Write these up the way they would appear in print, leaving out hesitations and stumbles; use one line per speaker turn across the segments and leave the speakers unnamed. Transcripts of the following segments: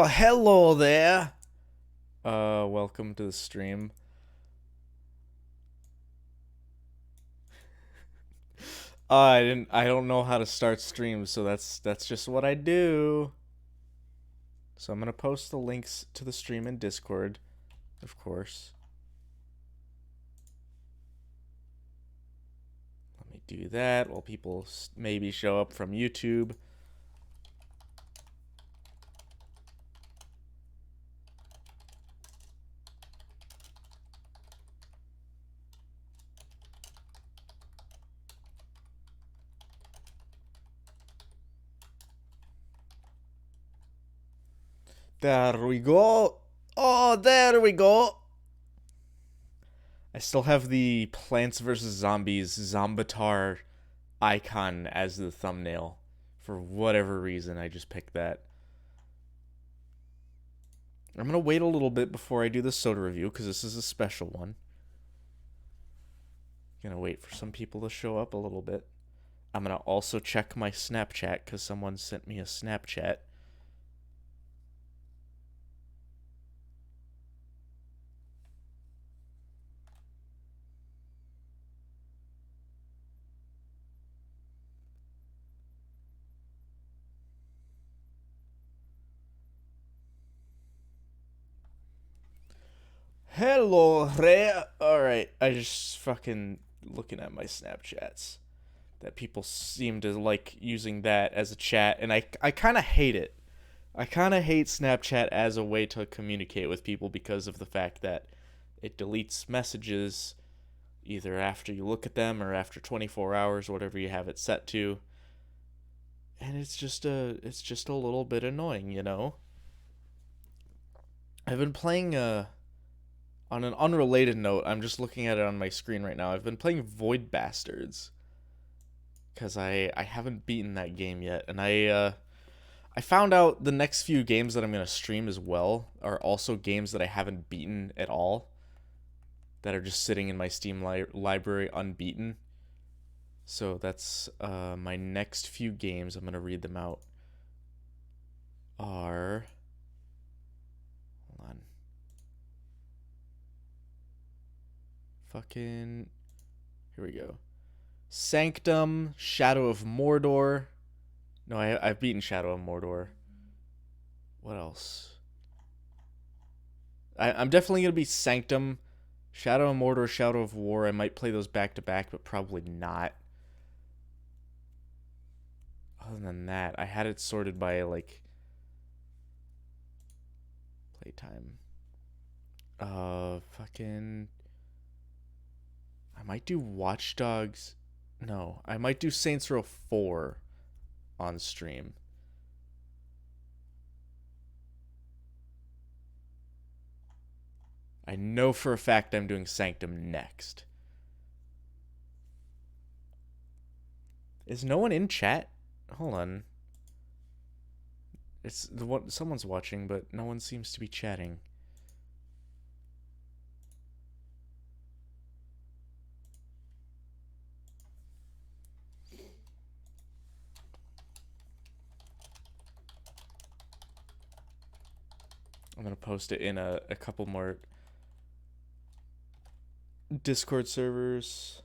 Hello there. Welcome to the stream. I don't know how to start streams, so that's just what I do. So I'm gonna post the links to the stream in Discord, of course. Let me do that while people maybe show up from YouTube. There we go. Oh, there we go. I still have the Plants vs. Zombies Zombatar icon as the thumbnail. For whatever reason, I just picked that. I'm going to wait a little bit before I do the soda review because this is a special one. Going to wait for some people to show up a little bit. I'm going to also check my Snapchat because someone sent me a Snapchat. Hello, Ray. Alright, I just fucking looking at my Snapchats. That people seem to like using that as a chat, and I kind of hate it. I kind of hate Snapchat as a way to communicate with people because of the fact that it deletes messages either after you look at them or after 24 hours, whatever you have it set to. And it's just a little bit annoying, you know. I've been playing on an unrelated note, I'm just looking at it on my screen right now. I've been playing Void Bastards because I haven't beaten that game yet, and I found out the next few games that I'm gonna stream as well are also games that I haven't beaten at all, that are just sitting in my Steam library unbeaten. So that's my next few games. I'm gonna read them out. Are hold on. Fucking here we go. Sanctum, Shadow of Mordor. No, I've beaten Shadow of Mordor. What else? I'm definitely gonna be Sanctum, Shadow of Mordor, Shadow of War. I might play those back to back, but probably not. Other than that, I had it sorted by like playtime. Fucking. I might do Watch Dogs. No, I might do Saints Row 4 on stream. I know for a fact I'm doing Sanctum next. Is no one in chat? Hold on. It's the one someone's watching, but no one seems to be chatting. I'm gonna post it in a couple more Discord servers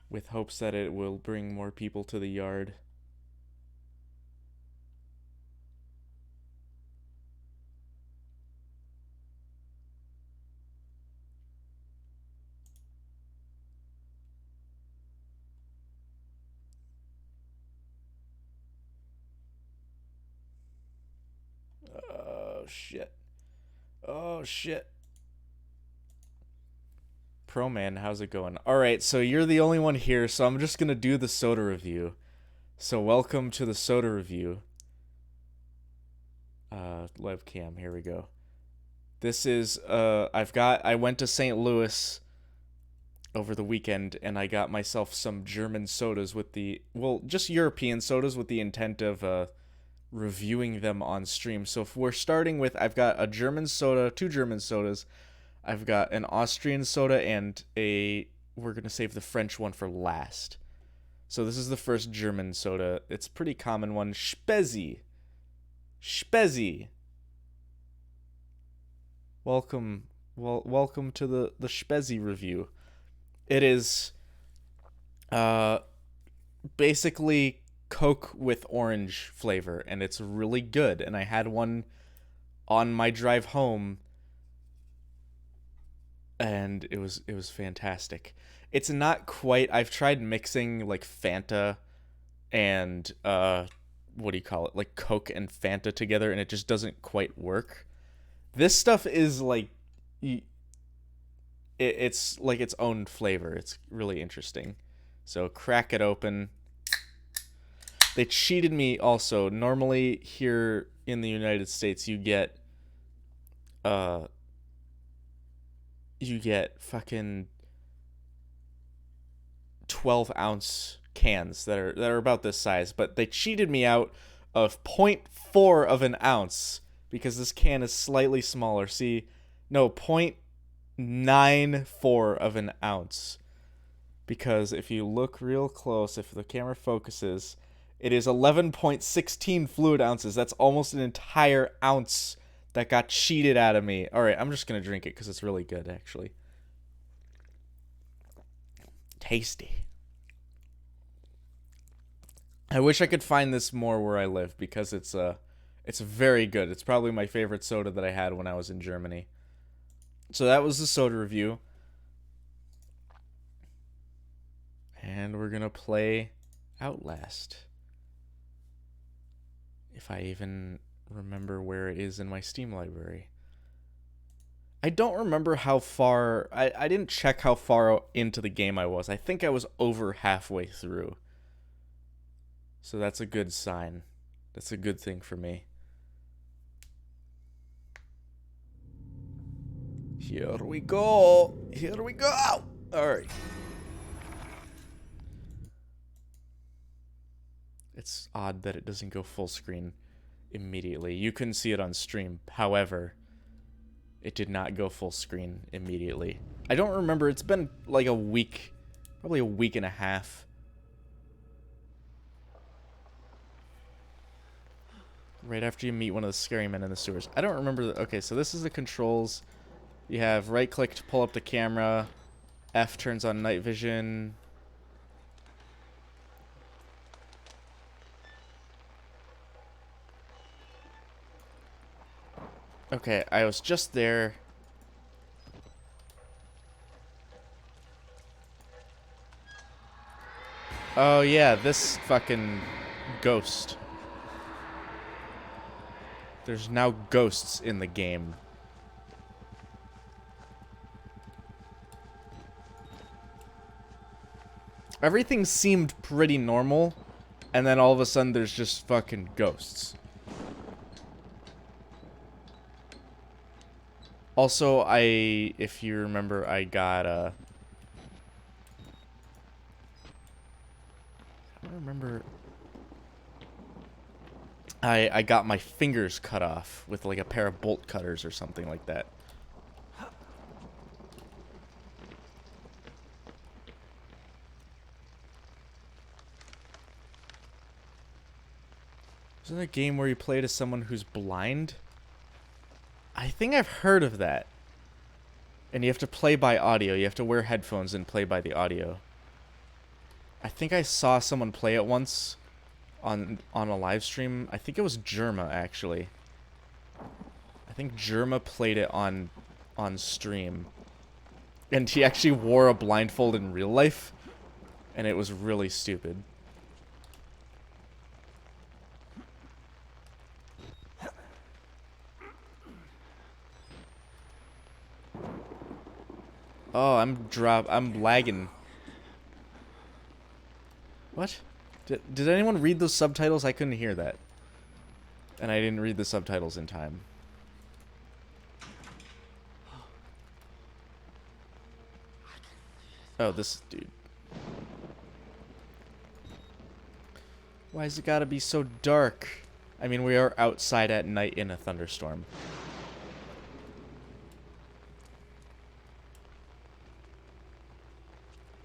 with hopes that it will bring more people to the yard. Oh shit. Oh shit. Pro Man, how's it going? Alright, so you're the only one here, so I'm just gonna do the soda review. So welcome to the soda review. Webcam, here we go. This is I went to St. Louis over the weekend and I got myself some German sodas with just European sodas with the intent of reviewing them on stream. So if we're starting with, I've got a German soda, two German sodas. I've got an Austrian soda and we're going to save the French one for last. So this is the first German soda. It's a pretty common one, Spezi. Spezi. Welcome, welcome to the Spezi review. It is, uh, basically Coke with orange flavor, and it's really good. And I had one on my drive home, and it was fantastic. It's not quite. I've tried mixing like Fanta and what do you call it? Like Coke and Fanta together, and it just doesn't quite work. This stuff is like it's like its own flavor. It's really interesting. So crack it open. They cheated me also. Normally here in the United States uh you get fucking 12-ounce cans that are about this size, but they cheated me out of zero point 0.4 of an ounce because this can is slightly smaller. See, no, 0.94 of an ounce. Because if you look real close, if the camera focuses, it is 11.16 fluid ounces. That's almost an entire ounce that got cheated out of me. All right, I'm just going to drink it because it's really good, actually. Tasty. I wish I could find this more where I live because it's very good. It's probably my favorite soda that I had when I was in Germany. So that was the soda review. And we're going to play Outlast. If I even remember where it is in my Steam library. I don't remember how far... I didn't check how far into the game I was. I think I was over halfway through. So that's a good sign. That's a good thing for me. Here we go. Here we go. Alright. It's odd that it doesn't go full screen immediately. You couldn't see it on stream. However, it did not go full screen immediately. I don't remember. It's been like a week. Probably a week and a half. Right after you meet one of the scary men in the sewers. I don't remember. Okay, so this is the controls. You have right click to pull up the camera. F turns on night vision. Okay, I was just there. Oh yeah, this fucking ghost. There's now ghosts in the game. Everything seemed pretty normal, and then all of a sudden there's just fucking ghosts. Also, if you remember, I got I don't remember. I got my fingers cut off with like a pair of bolt cutters or something like that. Isn't there a game where you play to someone who's blind? I think I've heard of that. And you have to play by audio. You have to wear headphones and play by the audio. I think I saw someone play it once on a live stream. I think it was Germa, actually. I think Germa played it on stream. And he actually wore a blindfold in real life. And it was really stupid. Oh, I'm lagging. What? Did anyone read those subtitles? I couldn't hear that. And I didn't read the subtitles in time. Oh, this dude. Why's it gotta be so dark? I mean, we are outside at night in a thunderstorm.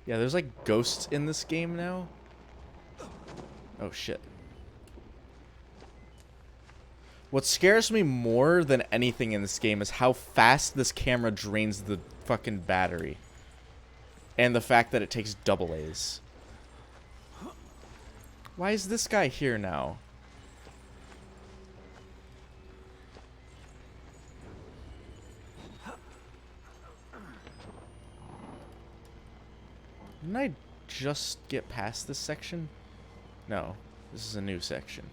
Yeah, there's like ghosts in this game now. Oh shit. What scares me more than anything in this game is how fast this camera drains the fucking battery. And the fact that it takes double A's. Why is this guy here now? Didn't I just get past this section? No, this is a new section.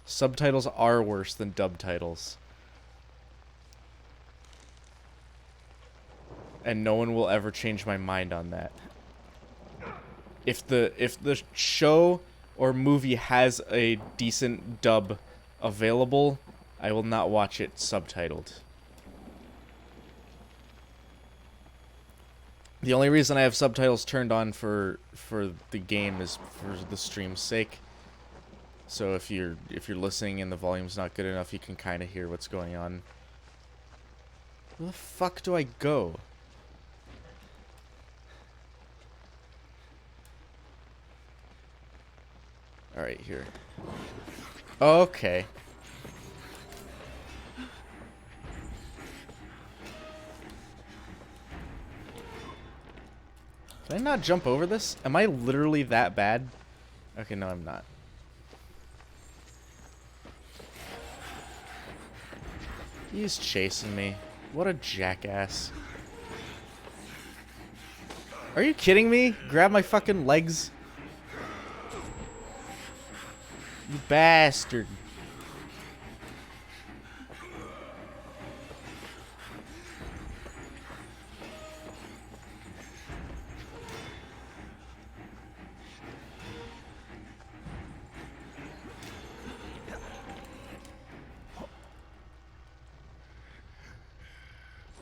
Subtitles are worse than dub titles. And no one will ever change my mind on that. If the show or movie has a decent dub available, I will not watch it subtitled. The only reason I have subtitles turned on for the game is for the stream's sake. So if you're listening and the volume's not good enough, you can kind of hear what's going on. Where the fuck do I go? Alright, here. Okay. Can I not jump over this? Am I literally that bad? Okay, no, I'm not. He's chasing me. What a jackass. Are you kidding me? Grab my fucking legs. You bastard.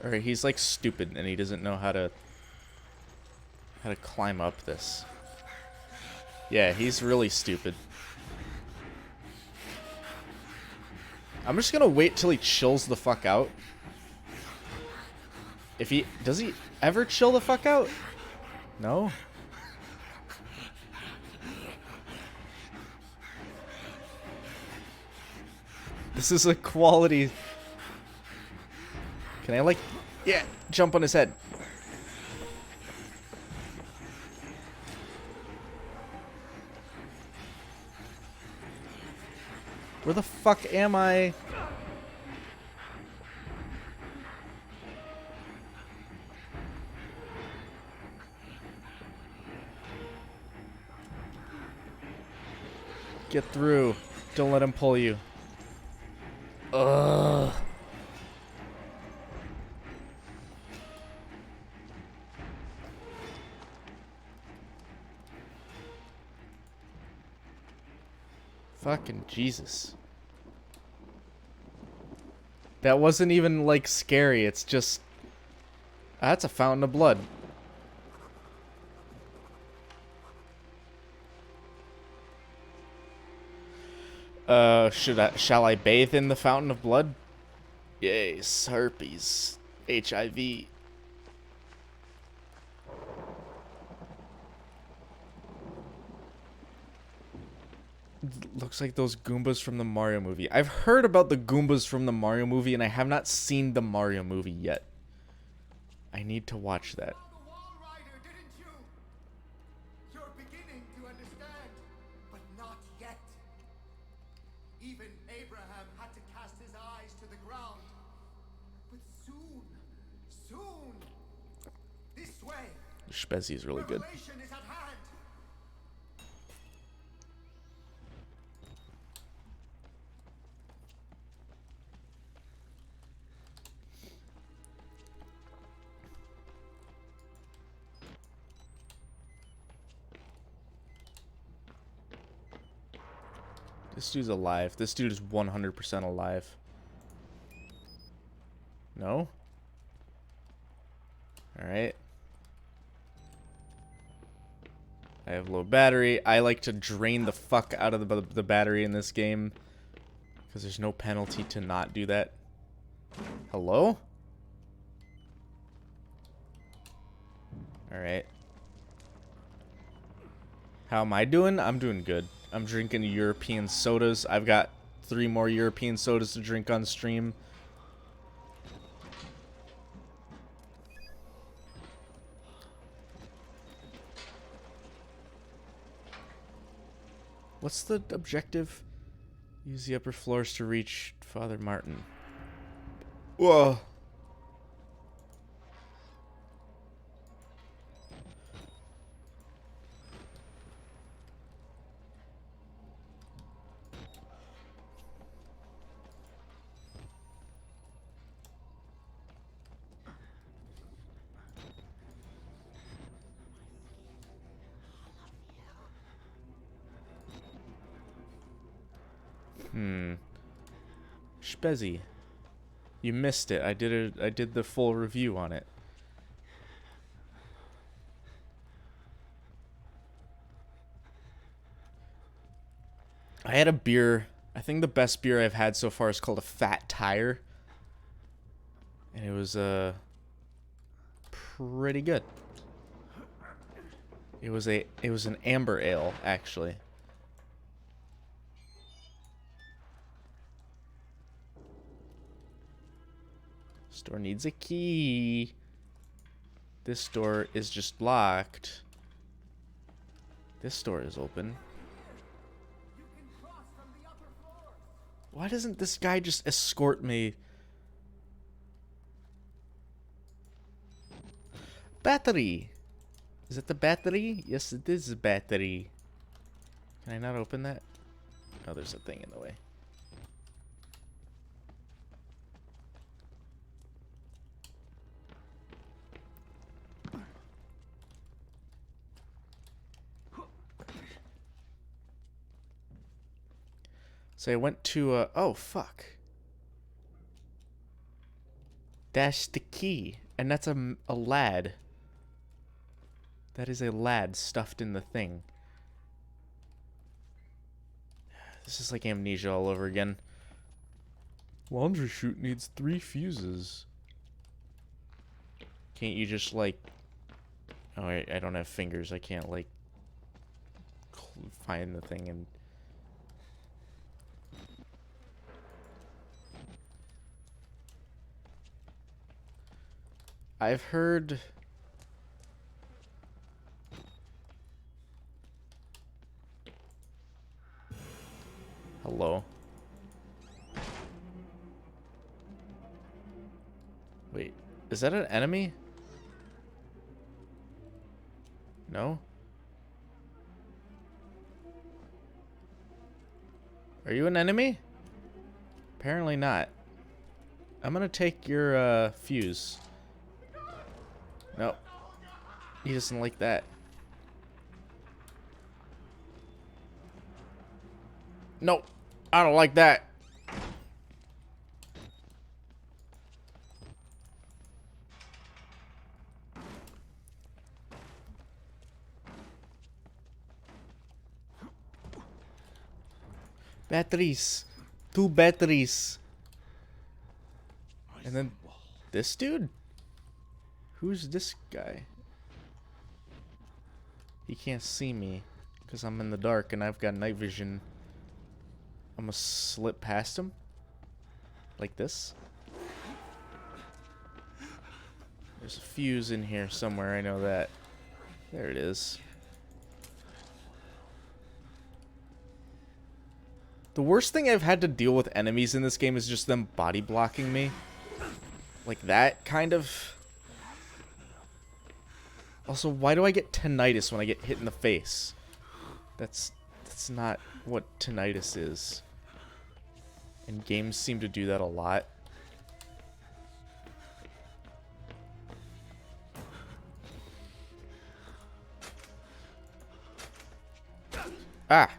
Alright, he's like stupid and he doesn't know how to climb up this. Yeah, he's really stupid. I'm just gonna wait till he chills the fuck out. If he... Does he ever chill the fuck out? No? This is a quality... Can I, like... Yeah, jump on his head. Where the fuck am I? Get through. Don't let him pull you. Ugh. Fucking Jesus. That wasn't even, like, scary. It's just... That's a fountain of blood. Shall I bathe in the fountain of blood? Yes, herpes. HIV. Looks like those Goombas from the Mario movie. I've heard about the Goombas from the Mario movie, and I have not seen the Mario movie yet. I need to watch that.
You're beginning to understand, but not yet. Even Abraham had to cast his eyes to the ground. But soon, this way.
Spezzy is really good.
Revelation is at hand.
This dude's alive. This dude is 100% alive. No? Alright. I have low battery. I like to drain the fuck out of the battery in this game. Because there's no penalty to not do that. Hello? Alright. How am I doing? I'm doing good. I'm drinking European sodas. I've got 3 more European sodas to drink on stream. What's the objective? Use the upper floors to reach Father Martin. Whoa. Spezzy. You missed it. I did the full review on it. I had a beer. I think the best beer I've had so far is called a Fat Tire. And it was pretty good. It was an amber ale, actually. Store needs a key. This door is just locked. This door is open. Why doesn't this guy just escort me? Battery! Is it the battery? Yes, it is a battery. Can I not open that? Oh, there's a thing in the way. So I went to, oh, fuck. Dash the key. And that's a lad. That is a lad stuffed in the thing. This is like Amnesia all over again. Laundry chute needs 3 fuses. Can't you just, like... Oh, I don't have fingers. I can't, like... find the thing and... I've heard... Hello. Wait, is that an enemy? No? Are you an enemy? Apparently not. I'm gonna take your fuse. No. He doesn't like that. Nope. I don't like that. Batteries. 2 batteries. And then this dude? Who's this guy? He can't see me because I'm in the dark and I've got night vision. I'm gonna slip past him. Like this. There's a fuse in here somewhere, I know that. There it is. The worst thing I've had to deal with enemies in this game is just them body blocking me. Like that, kind of. Also, why do I get tinnitus when I get hit in the face? That's not what tinnitus is. And games seem to do that a lot. Ah!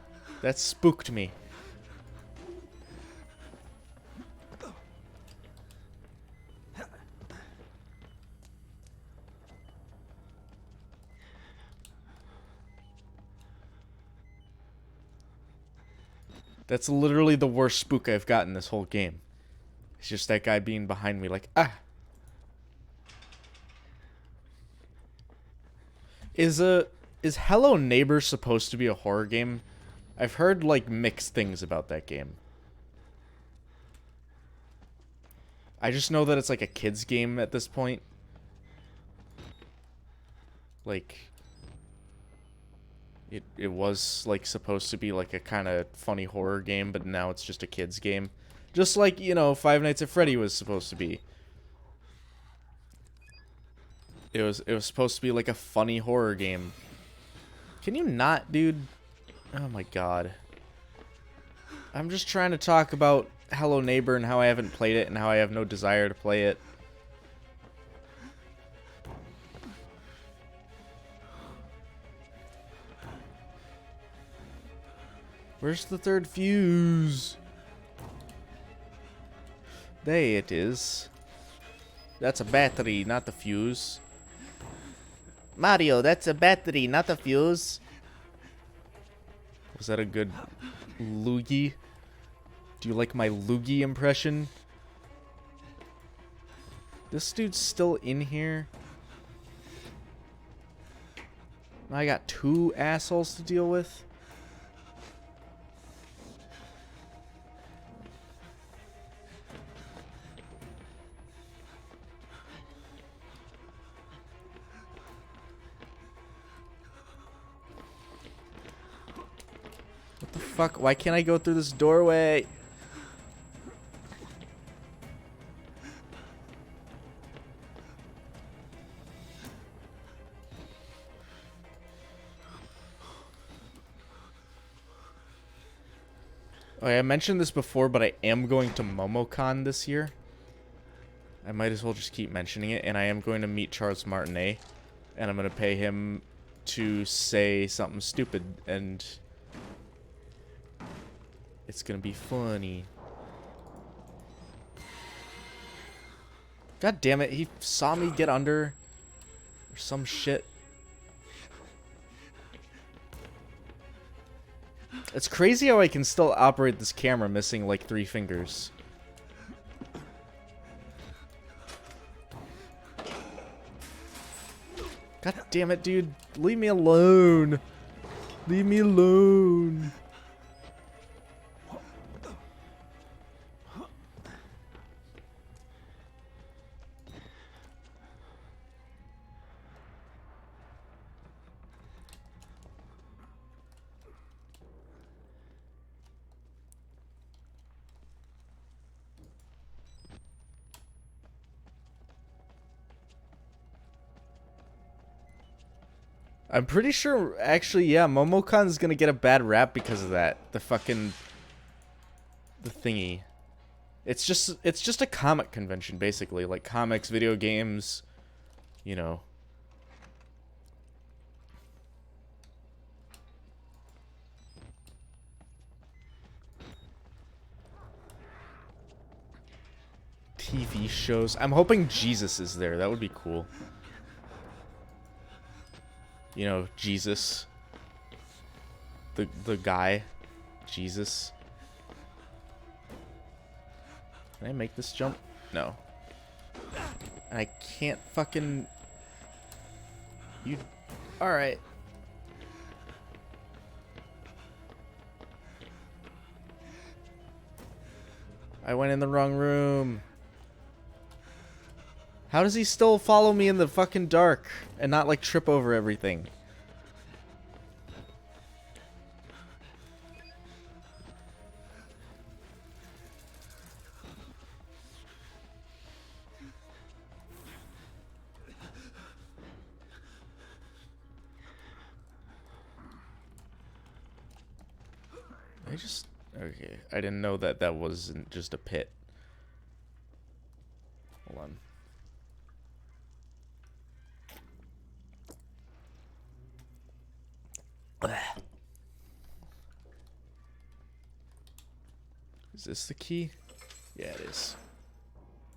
That spooked me. That's literally the worst spook I've gotten this whole game. It's just that guy being behind me like, ah! Is Hello Neighbor supposed to be a horror game? I've heard like mixed things about that game. I just know that it's like a kid's game at this point. Like it was like supposed to be like a kind of funny horror game, but now it's just a kid's game. Just like, you know, Five Nights at Freddy was supposed to be. It was supposed to be like a funny horror game. Can you not, dude? Oh my god. I'm just trying to talk about Hello Neighbor and how I haven't played it and how I have no desire to play it. Where's the third fuse? There it is. That's a battery, not the fuse. Mario, that's a battery, not a fuse. Was that a good loogie? Do you like my loogie impression? This dude's still in here. I got 2 assholes to deal with. What the fuck? Why can't I go through this doorway? Okay, I mentioned this before, but I am going to MomoCon this year. I might as well just keep mentioning it, and I am going to meet Charles Martinet, and I'm going to pay him to say something stupid, and it's going to be funny. God damn it, he saw me get under, or some shit. It's crazy how I can still operate this camera missing like 3 fingers. God damn it, dude. Leave me alone. Leave me alone. I'm pretty sure, actually, yeah, MomoCon's gonna get a bad rap because of that. The thingy. It's just a comic convention, basically. Like, comics, video games, you know. TV shows. I'm hoping Jesus is there. That would be cool. You know, Jesus. The guy. Jesus. Can I make this jump? No. I can't fucking... You... Alright. I went in the wrong room. How does he still follow me in the fucking dark and not, like, trip over everything? Okay, I didn't know that that wasn't just a pit. Hold on. Is this the key? Yeah, it is.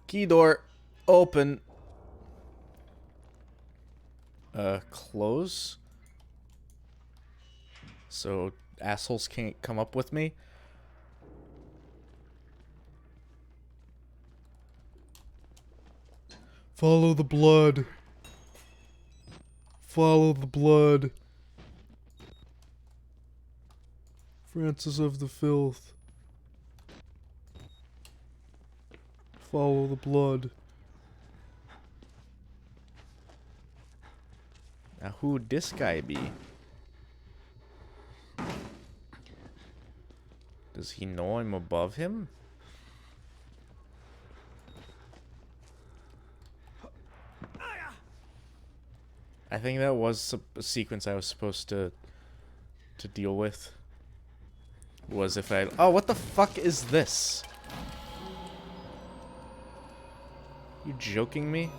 Key door. Open. Close. So assholes can't come up with me. Follow the blood. Follow the blood. Francis of the Filth. Follow the blood. Now who'd this guy be? Does he know I'm above him? I think that was a sequence I was supposed to deal with. Was if I... Oh, what the fuck is this? You joking me?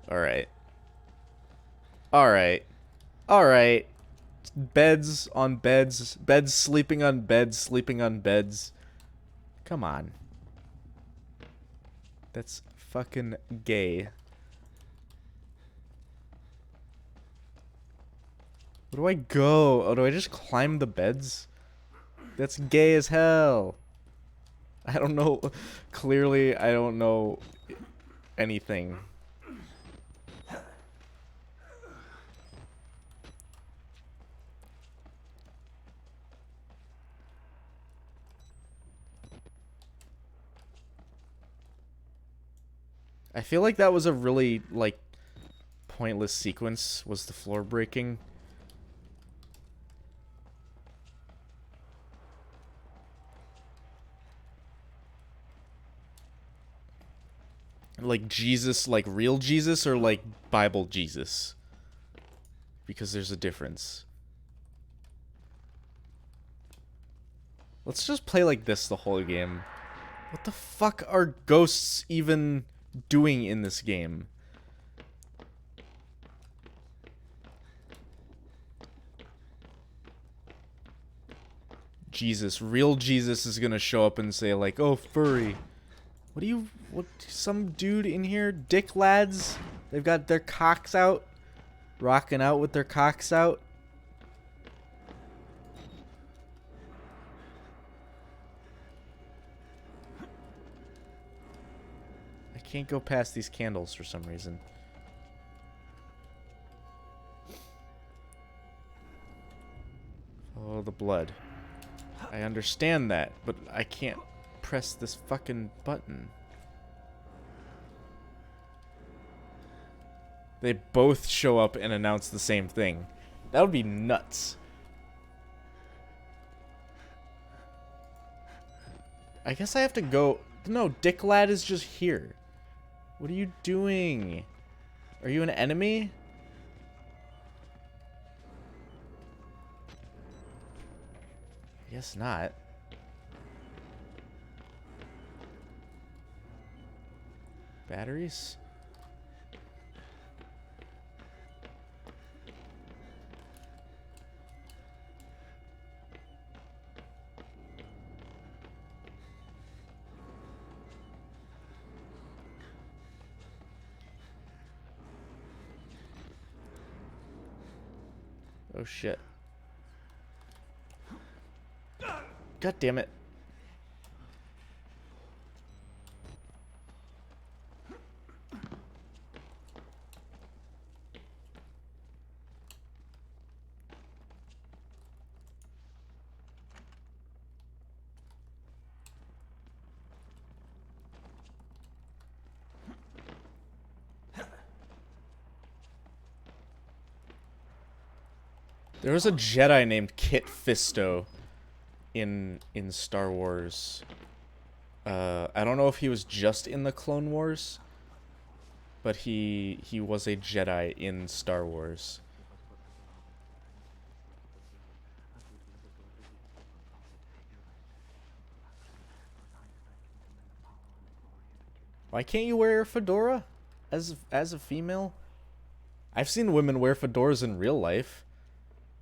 Alright. Alright. Alright. Beds on beds. Beds sleeping on beds. Sleeping on beds. Come on. That's fucking gay. Where do I go? Oh, do I just climb the beds? That's gay as hell. I don't know. Clearly, I don't know anything. I feel like that was a really, like, pointless sequence, was the floor breaking. Like Jesus, like real Jesus, or like Bible Jesus? Because there's a difference. Let's just play like this the whole game. What the fuck are ghosts even doing in this game? Jesus, real Jesus is gonna show up and say like, oh, furry. What do you, what, some dude in here, dick lads? They've got their cocks out, rocking out with their cocks out. I can't go past these candles for some reason. Oh, the blood. I understand that, but I can't press this fucking button. They both show up and announce the same thing. That would be nuts. I guess I have to go... No, Dick Lad is just here. What are you doing? Are you an enemy? I guess not. Batteries? Oh shit. God damn it. There was a Jedi named Kit Fisto in Star Wars. I don't know if he was just in the Clone Wars, but he was a Jedi in Star Wars. Why can't you wear a fedora as a female? I've seen women wear fedoras in real life.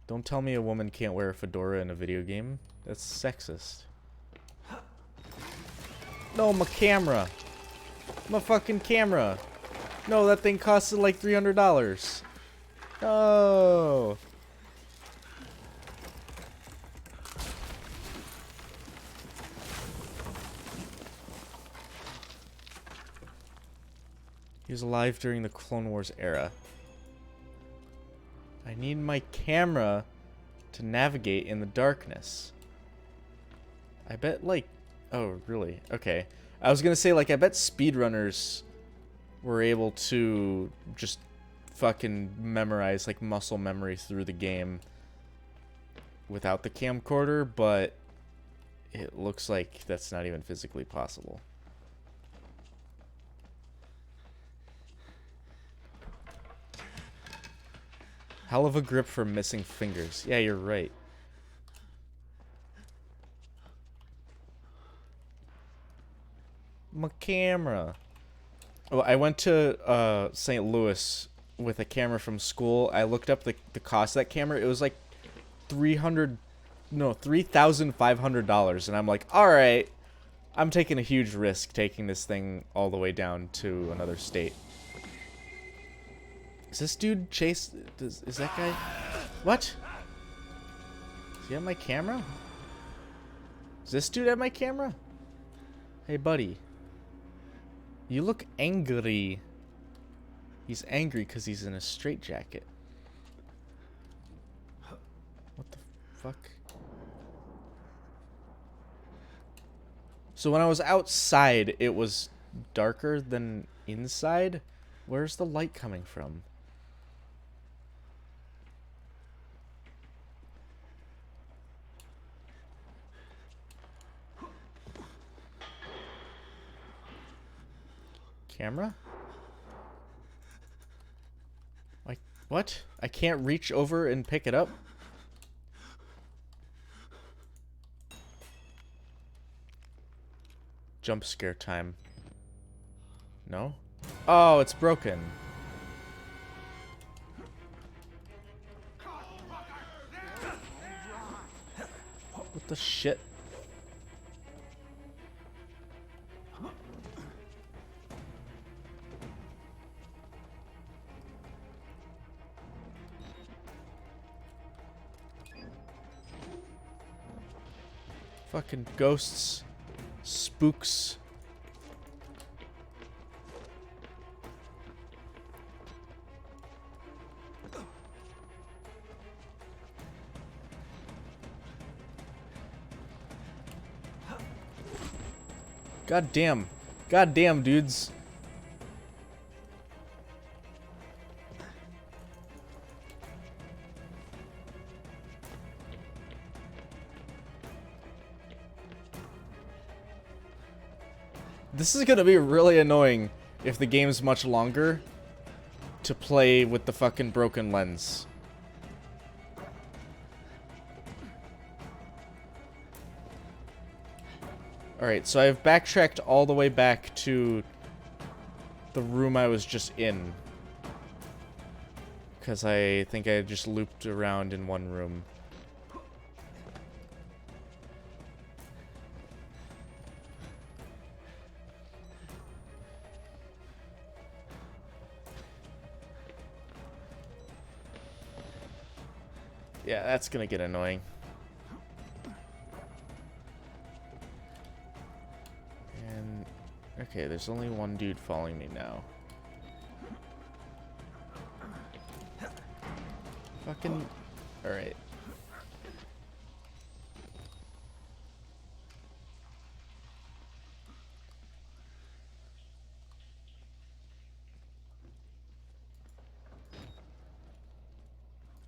Don't tell me a woman can't wear a fedora in a video game. That's sexist. No, my camera. My fucking camera. No, that thing costed like $300. No. He was alive during the Clone Wars era. I need my camera to navigate in the darkness. I bet, like... Oh, really? Okay. I was gonna say, like, I bet speedrunners were able to just fucking memorize, like, muscle memory through the game without the camcorder, but it looks like that's not even physically possible. Hell of a grip for missing fingers. Yeah, you're right. My camera. Oh, I went to St. Louis with a camera from school. I looked up the cost of that camera. It was like $3,500, and I'm like, all right, I'm taking a huge risk taking this thing all the way down to another state. Is this dude Chase? Is that guy? What? Is he at my camera? Is this dude at my camera? Hey, buddy. You look angry. He's angry because he's in a straitjacket. What the fuck? So when I was outside, it was darker than inside? Where's the light coming from? Camera? Like, what? I can't reach over and pick it up? Jump scare time. No? Oh, it's broken. What the shit? Fucking ghosts. Spooks. God damn. God damn, dudes. This is gonna be really annoying if the game's much longer to play with the fucking broken lens. Alright, so I've backtracked all the way back to the room I was just in. Because I think I just looped around in one room. Yeah, that's gonna get annoying. And okay, there's only one dude following me now. Fucking alright.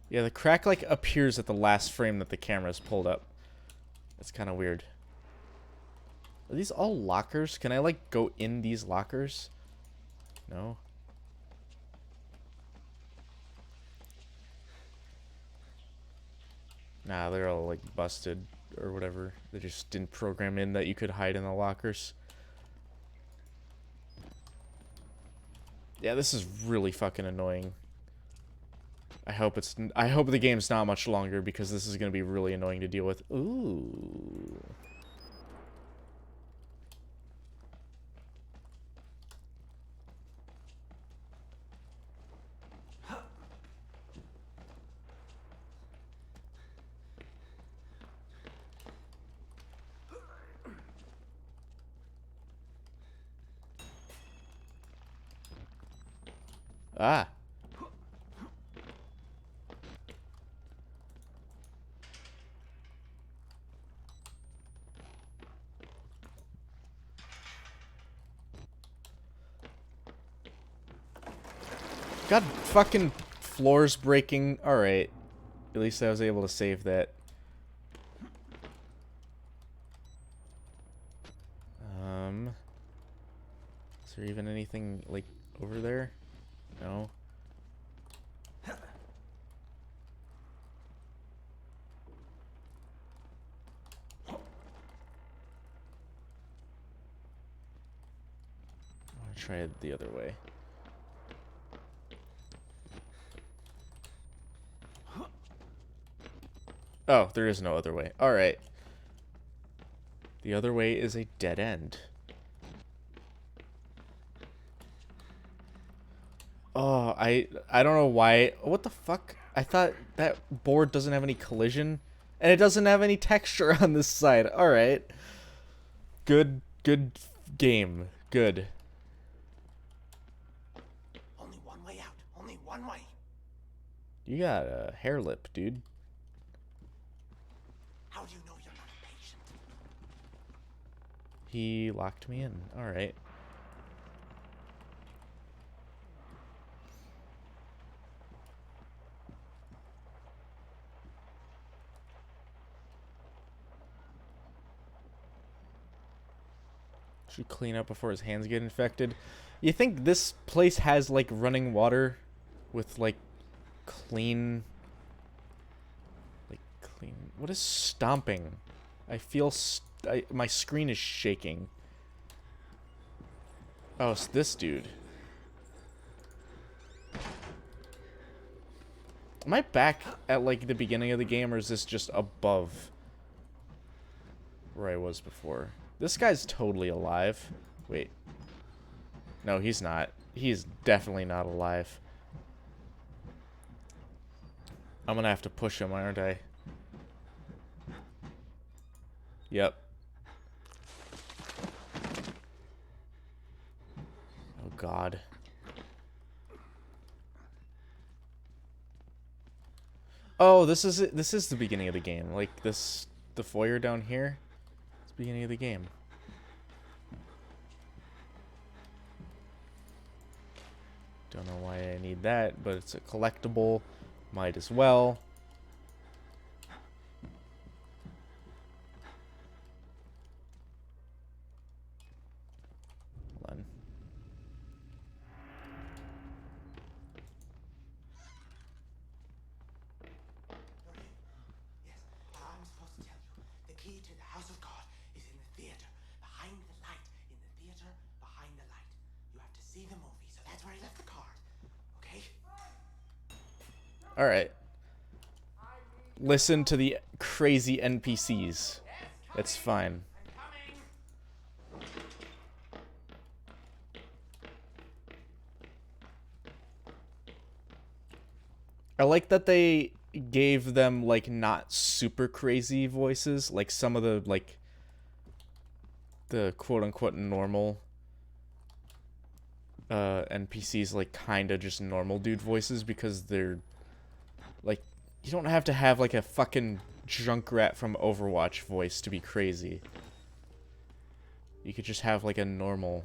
Yeah, the crack, like, appears at the last frame that the camera's pulled up. That's kind of weird. Are these all lockers? Can I, like, go in these lockers? No? Nah, they're all, like, busted or whatever. They just didn't program in that you could hide in the lockers. Yeah, this is really fucking annoying. I hope the game's not much longer because this is going to be really annoying to deal with. Ooh. Ah. God, fucking floors breaking. Alright. At least I was able to save that. Is there even anything, like, over there? No. I want to try it the other way. Oh, there is no other way. Alright. The other way is a dead end. Oh, I don't know why. What the fuck? I thought that board doesn't have any collision. And it doesn't have any texture on this side. Alright. Good game. Good.
Only one way out. Only one way.
You got a hair lip, dude.
How do you know you're not a patient?
He locked me in. Alright. Should clean up before his hands get infected. You think this place has, like, running water with, like, clean... Like, clean... What is stomping? I feel... my screen is shaking. Oh, it's this dude. Am I back at, like, the beginning of the game, or is this just above where I was before? This guy's totally alive. Wait. No, he's not. He's definitely not alive. I'm gonna have to push him, aren't I? Yep. Oh, God. Oh, this is it. This is the beginning of the game. Like, this... The foyer down here. It's the beginning of the game. Don't know why I need that, but it's a collectible. Might as well. Hold on.
Yes, I'm supposed to tell you. The key to the house of God is in the theater, behind the light. In the theater, behind the light. You have to see the movie, so that's where I left the card. Okay?
Alright. Listen to the crazy NPCs. It's fine. I like that they gave them, like, not super crazy voices. Like, some of the, like, the quote-unquote normal NPCs, like, kinda just normal dude voices, because they're, like, you don't have to have, like, a fucking Junkrat from Overwatch voice to be crazy. You could just have, like, a normal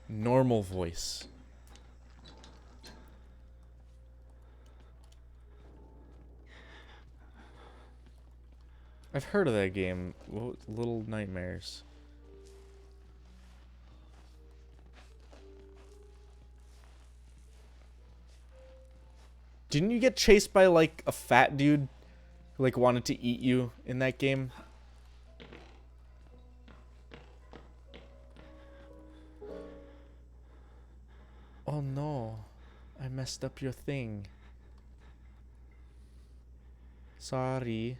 voice. I've heard of that game. Little Nightmares. Didn't you get chased by, like, a fat dude who, like, wanted to eat you in that game? Oh no. I messed up your thing. Sorry.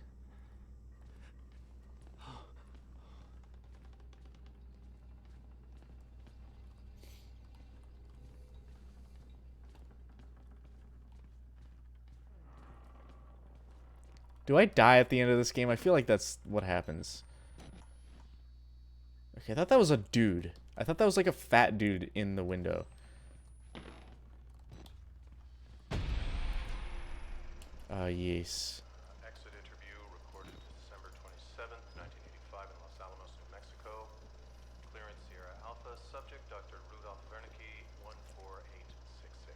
Do I die at the end of this game? I feel like that's what happens. Okay, I thought that was a dude. I thought that was like a fat dude in the window. Yes.
Exit interview recorded December 27th, 1985 in Los Alamos, New Mexico. Clearance Sierra Alpha. Subject Dr. Rudolph Wernicke, 14866.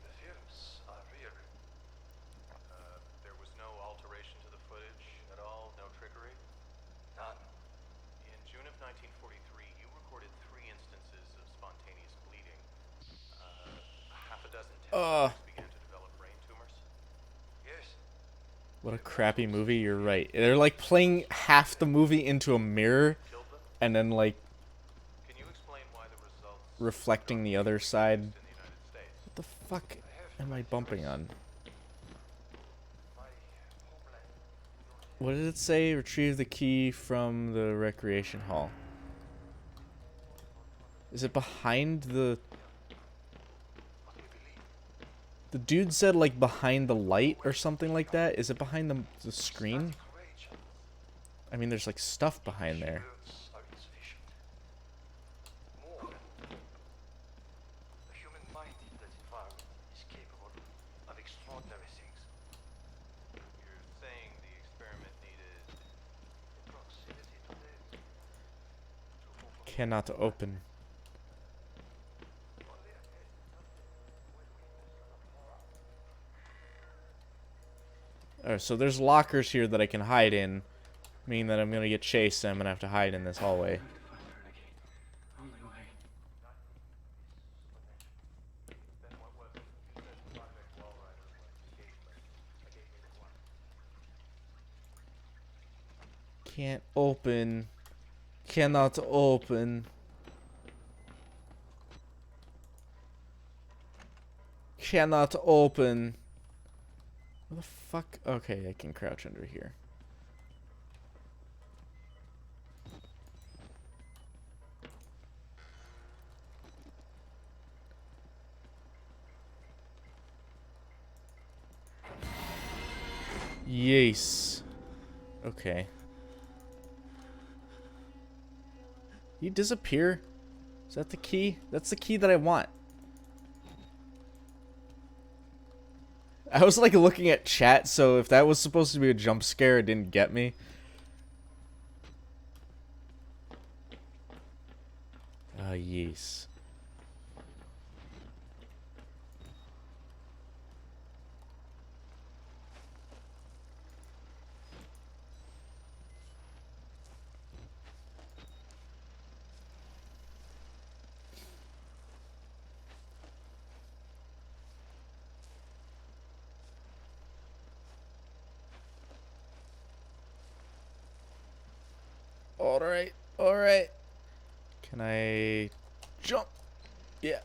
The films are real.
There was no alteration to the footage at all, no trickery?
None.
In June of 1943, you recorded 3 instances of spontaneous bleeding. Half a dozen test subjects began to develop brain tumors.
Yes.
What a crappy movie. You're right. They're like playing half the movie into a mirror
Killed them?
and then like
Can you explain why the results
reflecting the other side.
in the United States?
What the fuck am I bumping on?
My homeland.
What did it say? Retrieve the key from the recreation hall. Is it behind the...
What we believe.
The dude said like behind the light or something like that. Is it behind the screen?
Courage.
I mean, there's like stuff behind there.
Words are insufficient. More. The human mind in that environment is capable of extraordinary things.
You're saying the experiment needed...
The proximity to the
Cannot open. Alright, so there's lockers here that I can hide in, meaning that I'm gonna get chased and I'm gonna have to hide in this hallway.
Then what was it? You said Project Wallrider was engagement. I gave you one.
Can't open. Cannot open. Cannot open. What the fuck? Okay, I can crouch under here. Yes. Okay. You disappear? Is that the key? That's the key that I want. I was like looking at chat, so if that was supposed to be a jump scare, it didn't get me. Yes. Alright, alright. Can I jump? Yeah.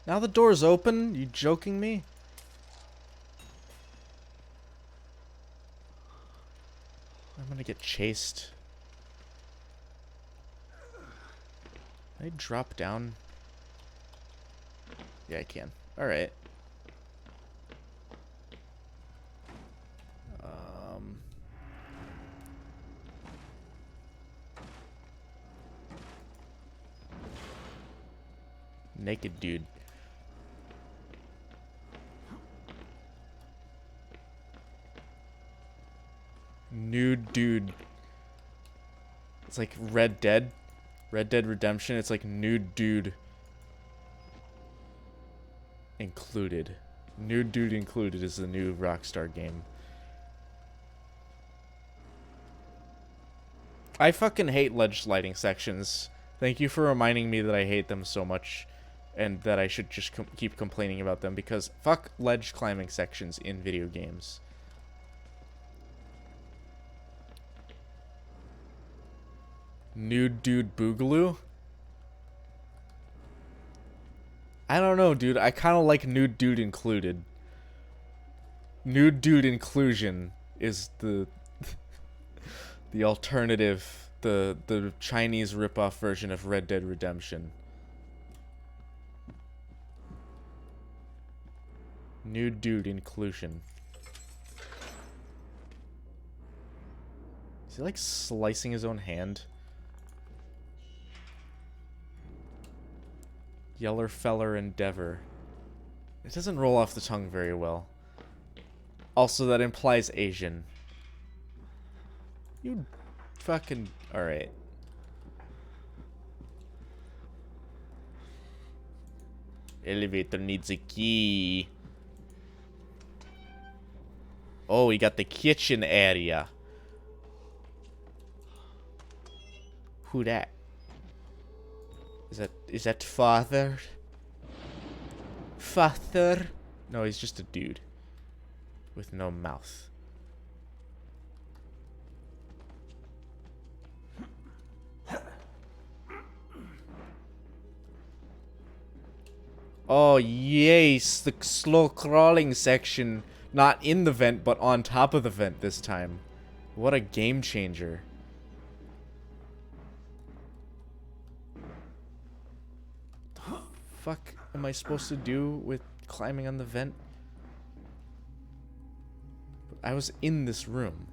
Now the door's open? You joking me? I'm gonna get chased. Can I drop down? Yeah, I can. Alright. Naked dude. Nude dude. It's like Red Dead. Red Dead Redemption. It's like nude dude. Included. Nude dude included is the new Rockstar game. I fucking hate ledge sliding sections. Thank you for reminding me that I hate them so much. And that I should just keep complaining about them. Because fuck ledge climbing sections in video games. Nude dude boogaloo? I don't know, dude. I kind of like nude dude included. Nude dude inclusion is the the alternative, the Chinese ripoff version of Red Dead Redemption. Nude dude inclusion. Is he like slicing his own hand? Yellerfeller Endeavor. It doesn't roll off the tongue very well. Also, that implies Asian. You fucking... Alright. Elevator needs a key. Oh, we got the kitchen area. Who that? Is that father? Father? No, he's just a dude. With no mouth. Oh, yes, the slow crawling section. Not in the vent, but on top of the vent this time. What a game changer. The fuck am I supposed to do with climbing on the vent? I was in this room.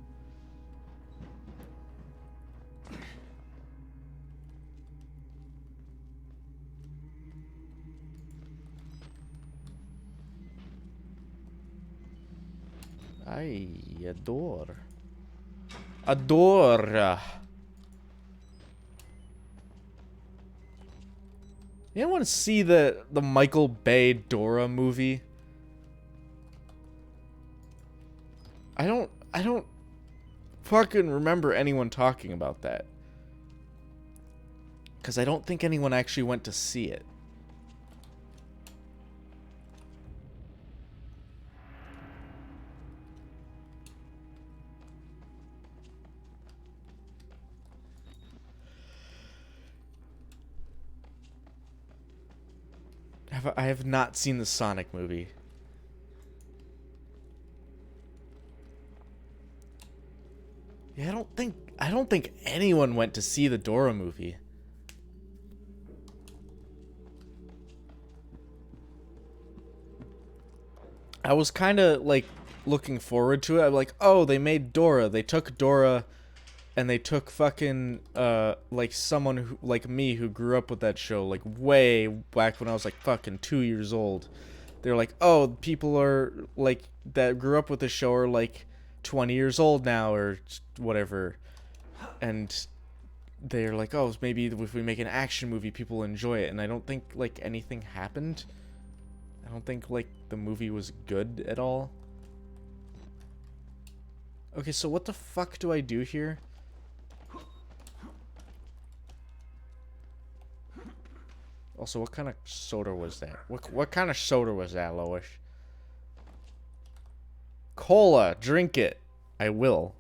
I adore. Adore. Anyone see the Michael Bay Dora movie? I don't fucking remember anyone talking about that. 'Cause I don't think anyone actually went to see it. I have not seen the Sonic movie. Yeah, I don't think anyone went to see the Dora movie. I was kind of like looking forward to it. I'm like, "Oh, they made Dora. They took Dora and they took fucking like someone who, like me, who grew up with that show like way back when I was like fucking 2 years old. They're like, oh, people are like that grew up with the show are like 20 years old now or whatever, and they're like, oh, maybe if we make an action movie, people will enjoy it. And I don't think like anything happened. I don't think like the movie was good at all. Okay, so what the fuck do I do here? Also, what kind of soda was that? What kind of soda was that, Lois? Cola! Drink it! I will.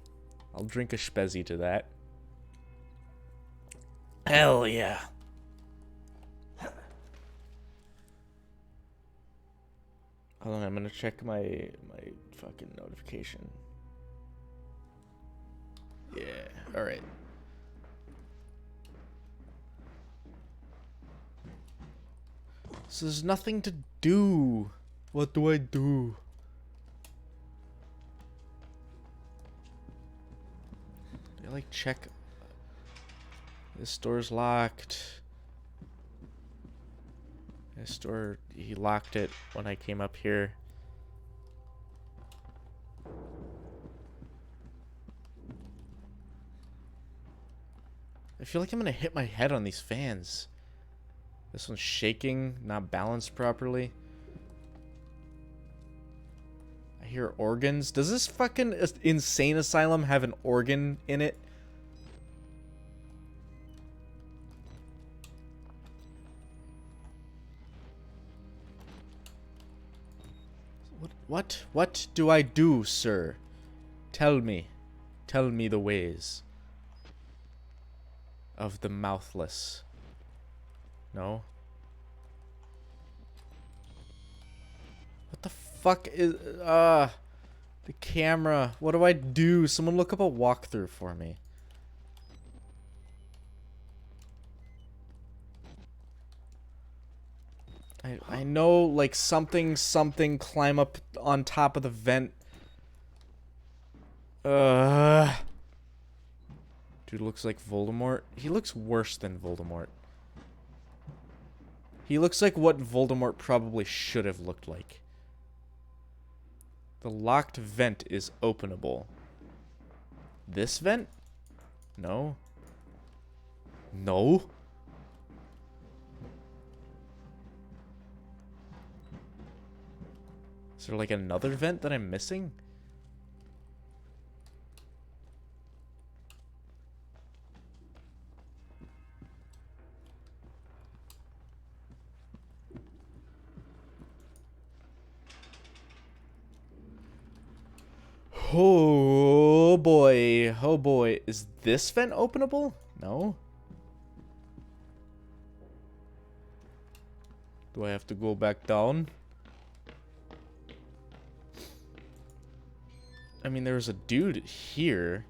I'll drink a spezzy to that. Hell yeah. Hold on, I'm gonna check my fucking notification. Yeah, alright. So there's nothing to do. What do I do? Do I like check? This door's locked. This door, he locked it when I came up here. I feel like I'm gonna hit my head on these fans. This one's shaking, not balanced properly. I hear organs. Does this fucking insane asylum have an organ in it? What do I do, sir? Tell me. Tell me the ways of the mouthless. No? What the fuck is... the camera. What do I do? Someone look up a walkthrough for me. I know, like, something climb up on top of the vent. Dude looks like Voldemort. He looks worse than Voldemort. He looks like what Voldemort probably should have looked like. The locked vent is openable. This vent? No. No? Is there like another vent that I'm missing? Oh boy. Oh boy. Is this vent openable? No. Do I have to go back down? I mean, there's a dude here.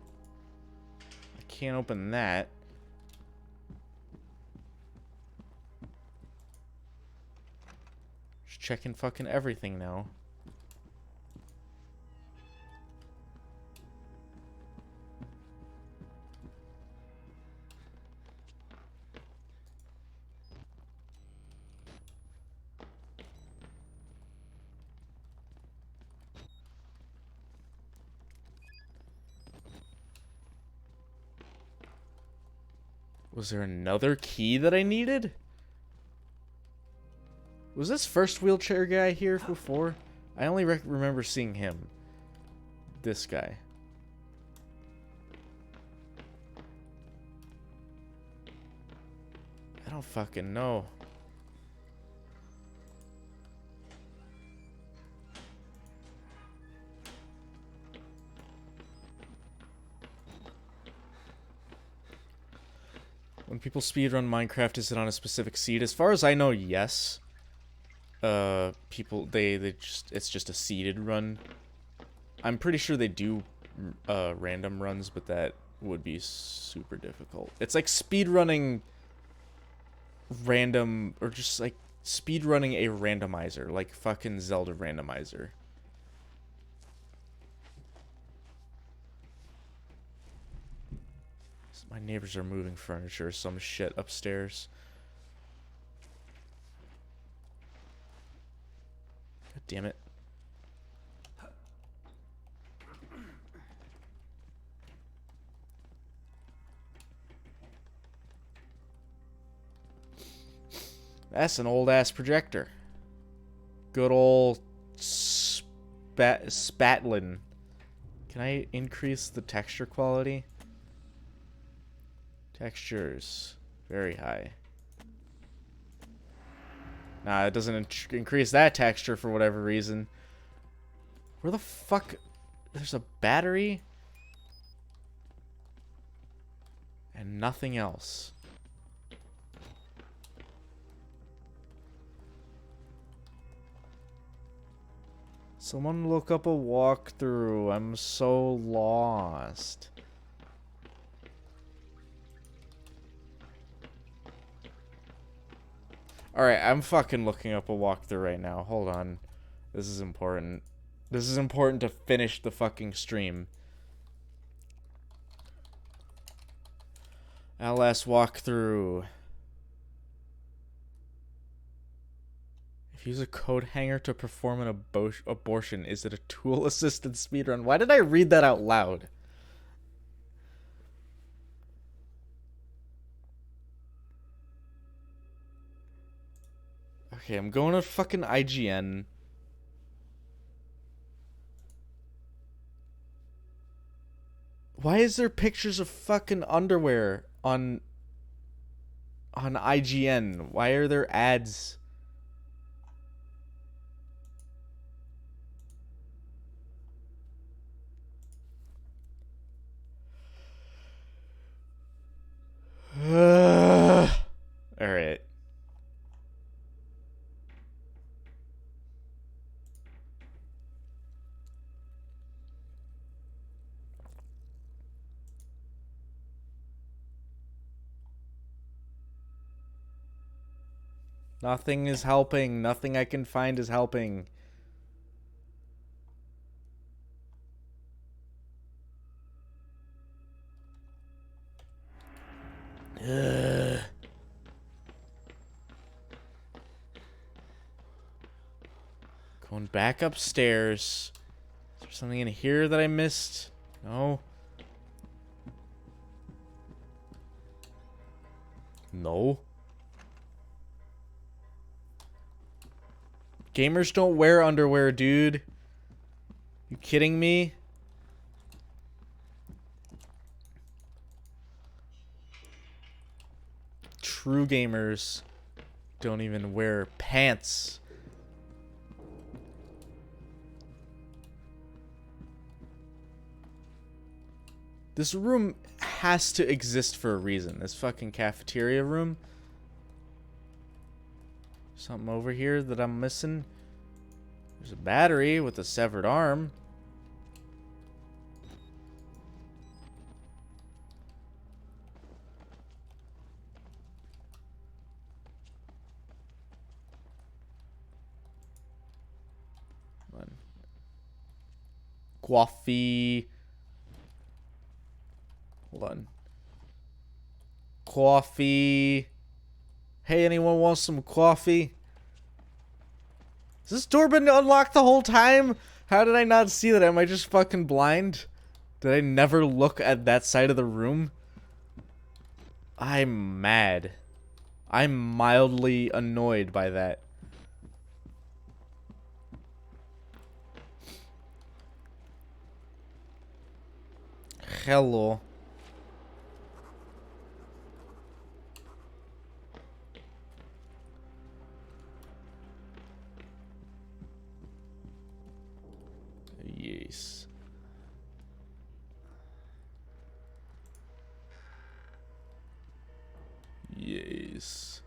I can't open that. Just checking fucking everything now. Was there another key that I needed? Was this first wheelchair guy here before? I only remember seeing him. This guy. I don't fucking know. When people speedrun Minecraft, is it on a specific seed? As far as I know, yes. People, they just, it's just a seeded run. I'm pretty sure they do, random runs, but that would be super difficult. It's like speedrunning random, or just like speedrunning a randomizer, like fucking Zelda randomizer. My neighbors are moving furniture or some shit upstairs. God damn it. That's an old ass projector. Good old Spatlin. Can I increase the texture quality? Textures. Very high. Nah, it doesn't increase that texture for whatever reason. Where the fuck? There's a battery? And nothing else. Someone look up a walkthrough. I'm so lost. Alright, I'm fucking looking up a walkthrough right now. Hold on. This is important. This is important to finish the fucking stream. Outlast walkthrough. If you use a code hanger to perform an abortion, is it a tool-assisted speedrun? Why did I read that out loud? Okay, I'm going to fucking IGN. Why is there pictures of fucking underwear on IGN? Why are there ads? Alright. Nothing is helping. Nothing I can find is helping. Ugh. Going back upstairs. Is there something in here that I missed? No. No. Gamers don't wear underwear, dude. You kidding me? True gamers don't even wear pants. This room has to exist for a reason. This fucking cafeteria room. Something over here that I'm missing. There's a battery with a severed arm. Coffee. Hold on. Coffee. Hey, anyone want some coffee? Has this door been unlocked the whole time? How did I not see that? Am I just fucking blind? Did I never look at that side of the room? I'm mad. I'm mildly annoyed by that. Hello. Yes. Yes.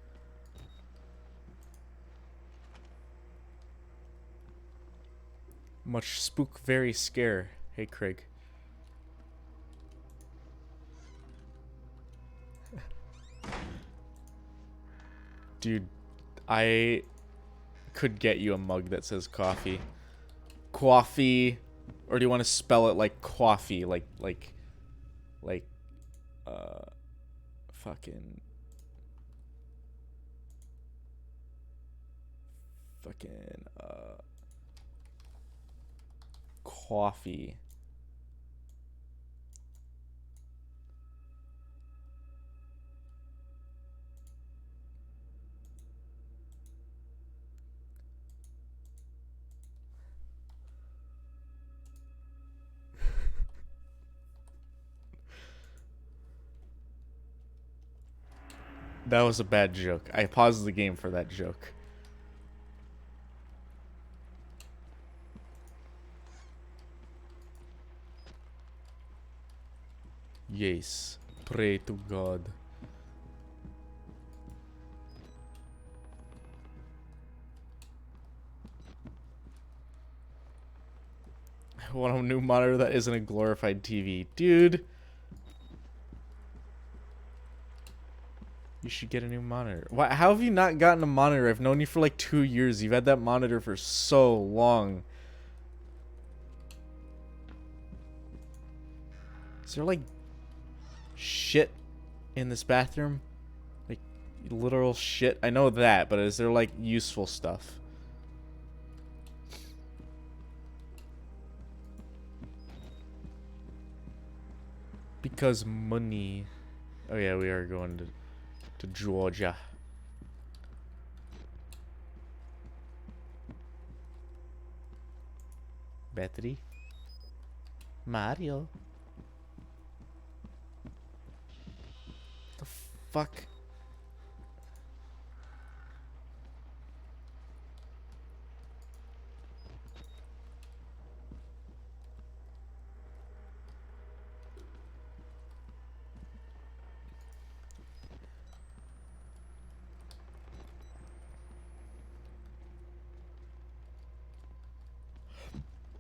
Much spook, very scare. Hey, Craig. Dude, I could get you a mug that says coffee. Coffee. Or do you want to spell it like coffee? Like, fucking, coffee. That was a bad joke. I paused the game for that joke. Yes. Pray to God. I want a new monitor that isn't a glorified TV. Dude. You should get a new monitor. Why, how have you not gotten a monitor? I've known you for like 2 years. You've had that monitor for so long. Is there like shit in this bathroom? Like literal shit? I know that, but is there like useful stuff? Because money. Oh yeah, we are going to Georgia. Battery. Mario. The fuck?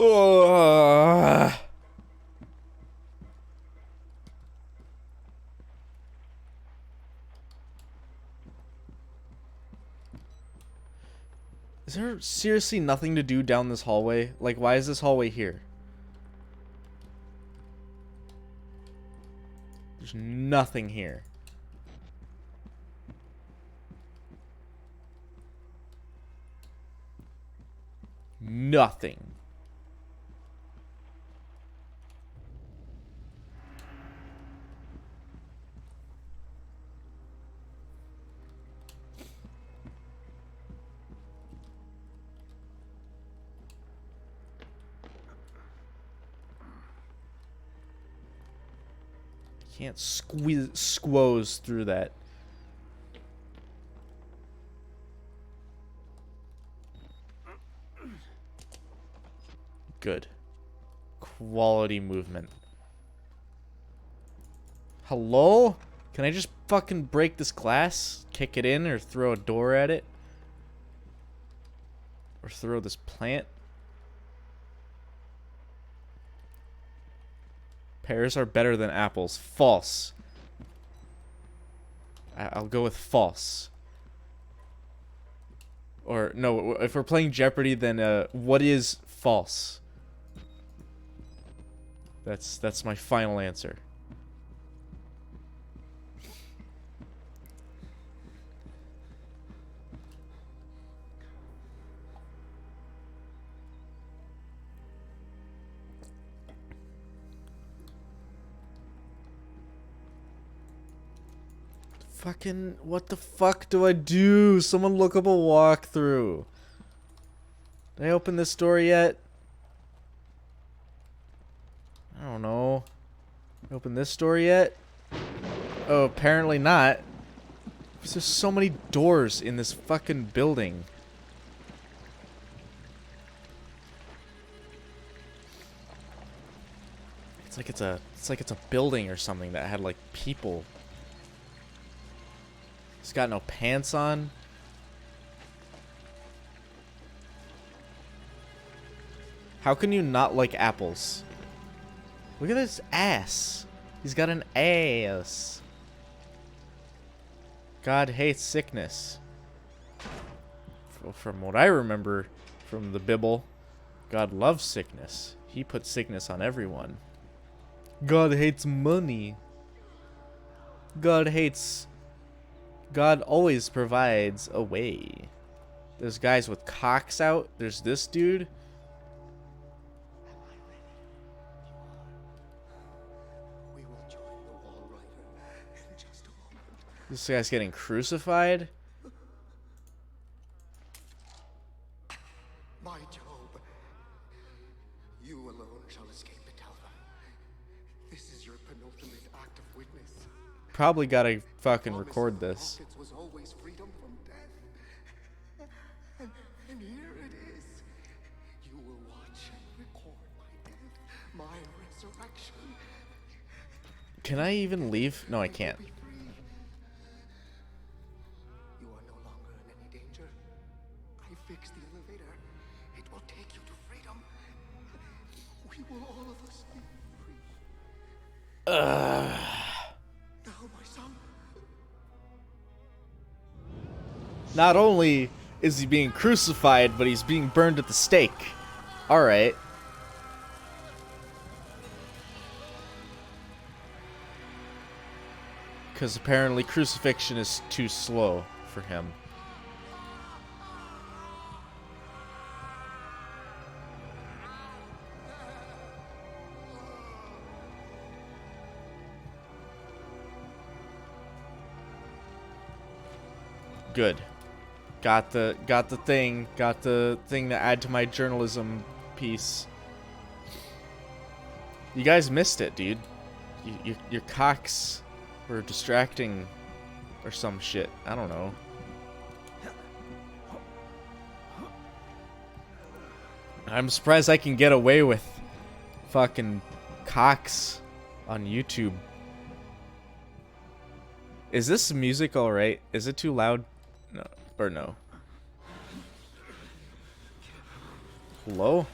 Ugh. Is there seriously nothing to do down this hallway? Like, why is this hallway here? There's nothing here. Nothing. Can't squoze through that. Good. Quality movement. Hello? Can I just fucking break this glass? Kick it in or throw a door at it? Or throw this plant? Pears are better than apples. False. I'll go with false. Or, no, if we're playing Jeopardy, then what is false? That's my final answer. Fucking, what the fuck do I do? Someone look up a walkthrough. Did I open this door yet? I don't know. Open this door yet? Oh, apparently not. There's so many doors in this fucking building. It's like it's a building or something that had like people. He's got no pants on. How can you not like apples? Look at his ass. He's got an ass. God hates sickness. From what I remember from the Bible, God loves sickness. He puts sickness on everyone. God hates money. God always provides a way. There's guys with cocks out. There's this dude.
We will join the Wall Rider in just a moment.
This guy's getting crucified.
My Job, you alone shall escape to tell them. This is your penultimate act of witness.
Probably gotta fucking record this.
Prophets was always freedom from death. And here it is. You will watch and record my death, my resurrection.
Can I even leave? No, I can't.
Be free. You are no longer in any danger. I fixed the elevator. It will take you to freedom. We will all of us be free. Now, my son.
Not only is he being crucified, but he's being burned at the stake. Alright. Because apparently crucifixion is too slow for him. Good. Got the thing to add to my journalism piece. You guys missed it, dude. Your cocks were distracting or some shit. I don't know. I'm surprised I can get away with fucking cocks on YouTube. Is this music alright? Is it too loud? No. Or no? Hello?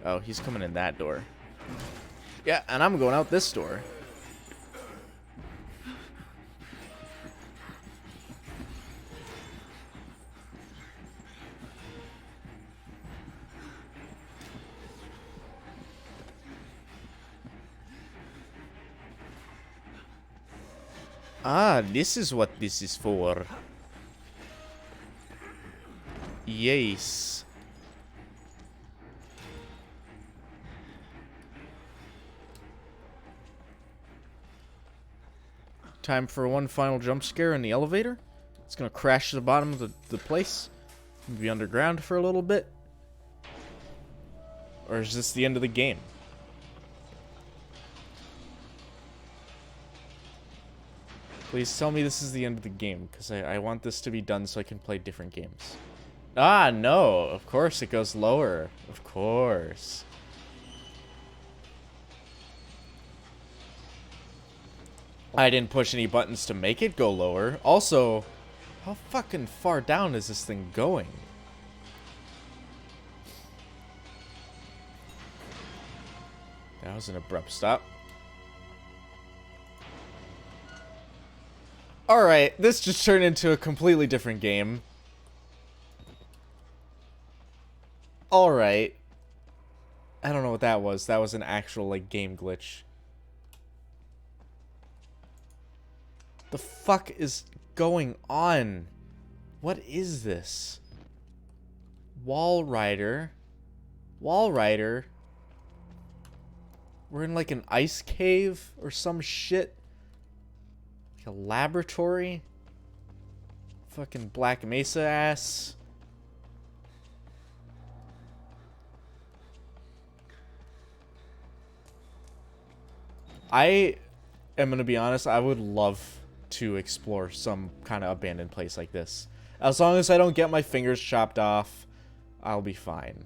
Oh, he's coming in that door. Yeah, and I'm going out this door. Ah, this is what this is for. Yes. Time for one final jump scare in the elevator. It's gonna crash to the bottom of the place. Be underground for a little bit. Or is this the end of the game? Please tell me this is the end of the game, because I want this to be done so I can play different games. Ah, no. Of course it goes lower. Of course. I didn't push any buttons to make it go lower. Also, how fucking far down is this thing going? That was an abrupt stop. Alright, this just turned into a completely different game. Alright. I don't know what that was. That was an actual, like, game glitch. The fuck is going on? What is this? Wall Rider. Wall Rider. We're in like an ice cave or some shit. Like a laboratory. Fucking Black Mesa ass. I am gonna be honest, I would love to explore some kind of abandoned place like this. As long as I don't get my fingers chopped off, I'll be fine.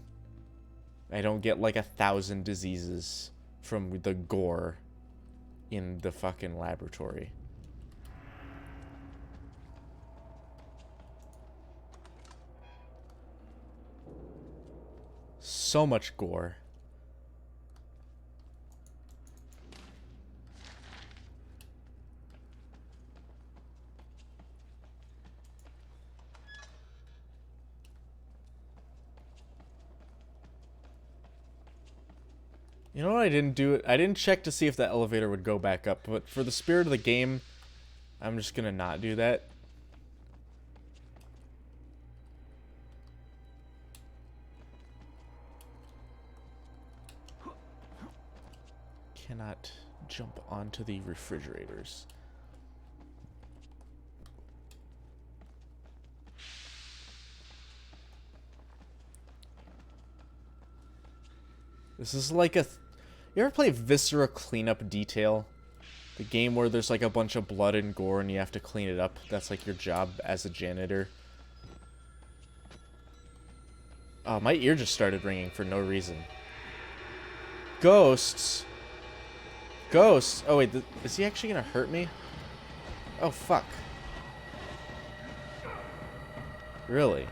I don't get like 1,000 diseases from the gore in the fucking laboratory. So much gore. You know what I didn't do? I didn't check to see if the elevator would go back up, but for the spirit of the game, I'm just gonna not do that. Cannot jump onto the refrigerators. This is like a... You ever play Viscera Cleanup Detail? The game where there's like a bunch of blood and gore and you have to clean it up. That's like your job as a janitor. Oh, my ear just started ringing for no reason. Ghosts. Ghosts. Oh wait, is he actually gonna hurt me? Oh fuck. Really?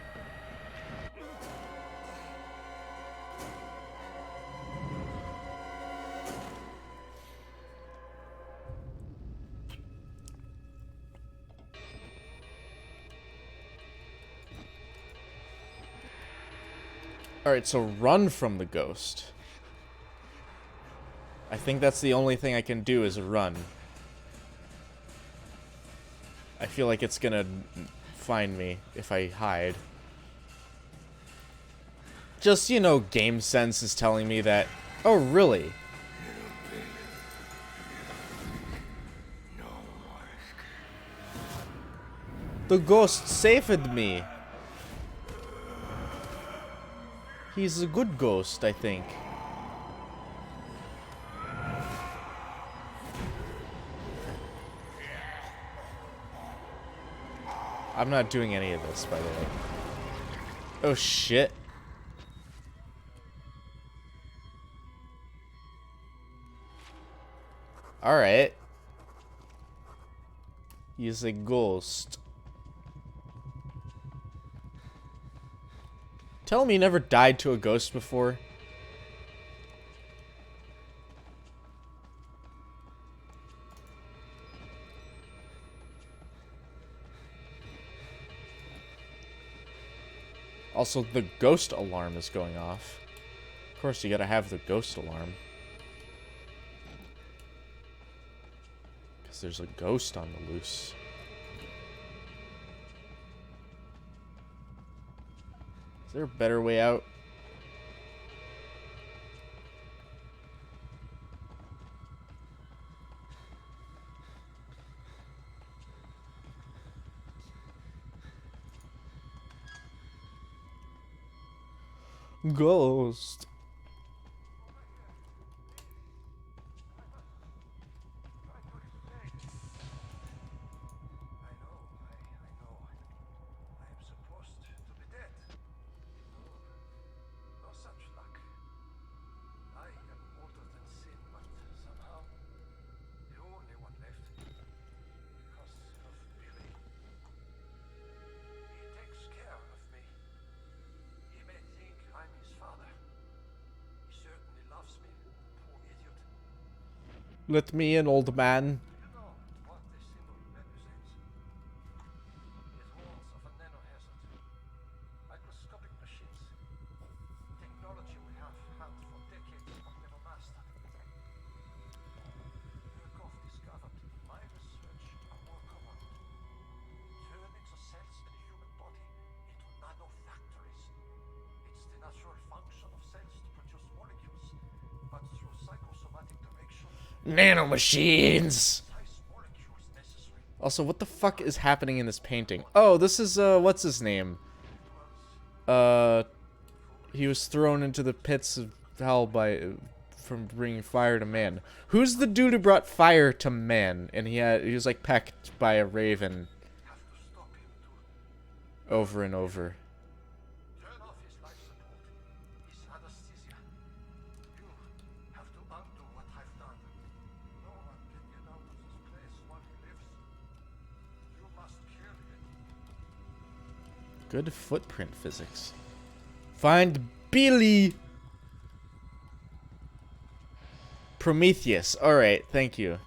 Alright, so run from the ghost. I think that's the only thing I can do is run. I feel like it's gonna find me if I hide. Just, you know, game sense is telling me that... Oh, really? The ghost saved me. He's a good ghost, I think. I'm not doing any of this, by the way. Oh, shit. Alright. He's a ghost. Tell me you never died to a ghost before. Also, the ghost alarm is going off. Of course, you gotta have the ghost alarm. Because there's a ghost on the loose. Is there a better way out? Ghost. Let me in, old man. Nanomachines! Also, what the fuck is happening in this painting? Oh, this is, what's his name? He was thrown into the pits of hell from bringing fire to man. Who's the dude who brought fire to man? And he was, like, pecked by a raven. Over and over. Good footprint physics. Find Billy! Prometheus. Alright, thank you.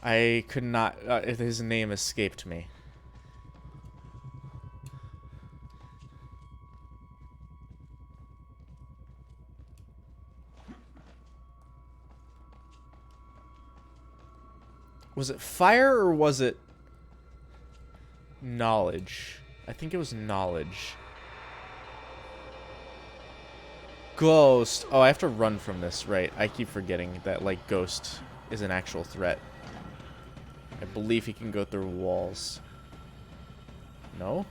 I could not... his name escaped me. Was it fire or was it... knowledge? I think it was knowledge. Ghost. Oh, I have to run from this, right. I keep forgetting that, like, Ghost is an actual threat. I believe he can go through walls. No?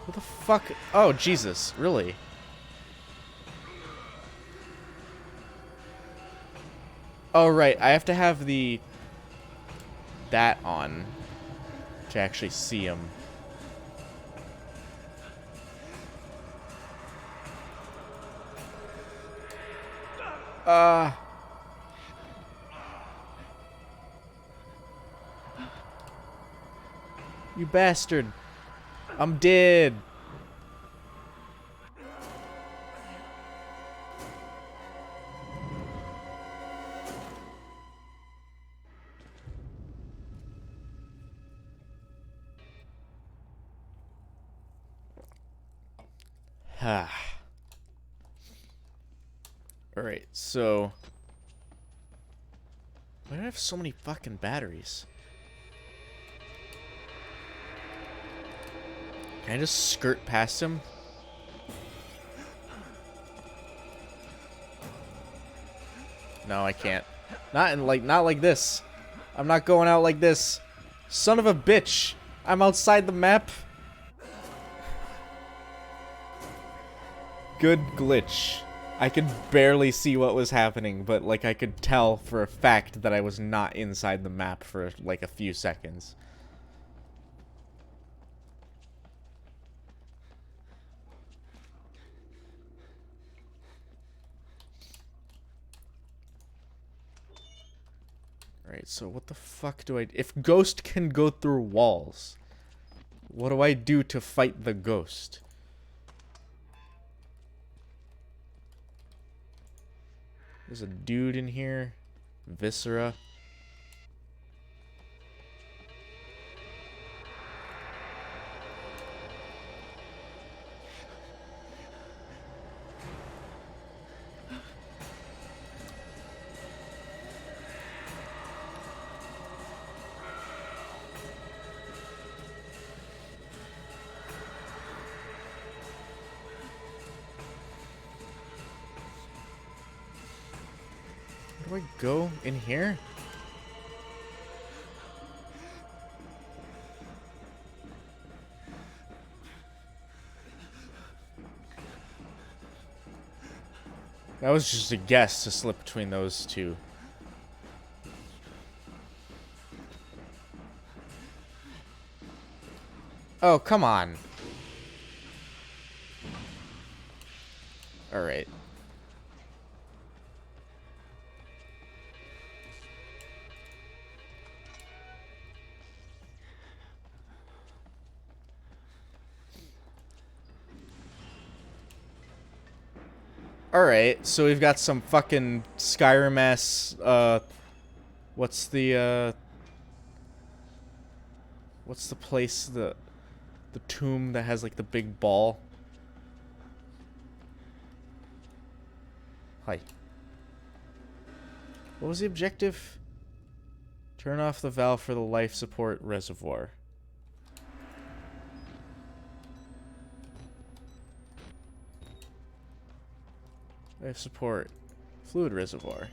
What the fuck? Oh, Jesus. Really? Oh, right. I have to have that on to actually see him. You bastard. I'm dead. Alright, so... why do I have so many fucking batteries? Can I just skirt past him? No, I can't. Not like this. I'm not going out like this. Son of a bitch. I'm outside the map. Good glitch. I could barely see what was happening, but like I could tell for a fact that I was not inside the map for like a few seconds. Alright, so what the fuck do I... if Ghost can go through walls, what do I do to fight the Ghost? There's a dude in here. Viscera. Where do I go? In here? That was just a guess to slip between those two. Oh, come on. Alright. Alright, so we've got some fucking Skyrim-ass, what's the place, the tomb that has, like, the big ball? Hi. What was the objective? Turn off the valve for the life support reservoir. Life support fluid reservoir.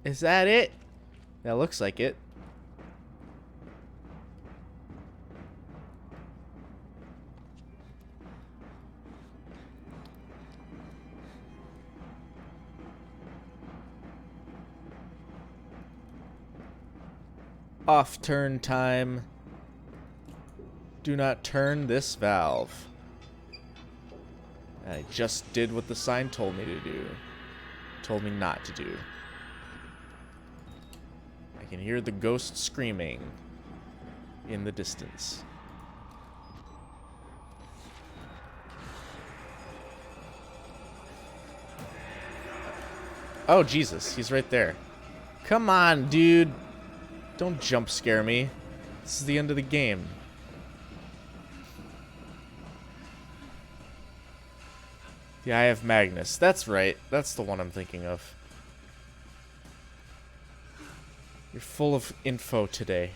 Is that it? That looks like it. Off turn time. Do not turn this valve. I just did what the sign told me to do. Told me not to do. I can hear the ghost screaming in the distance. Oh, Jesus, he's right there. Come on, dude. Don't jump scare me. This is the end of the game. The Eye of Magnus. That's right. That's the one I'm thinking of. You're full of info today.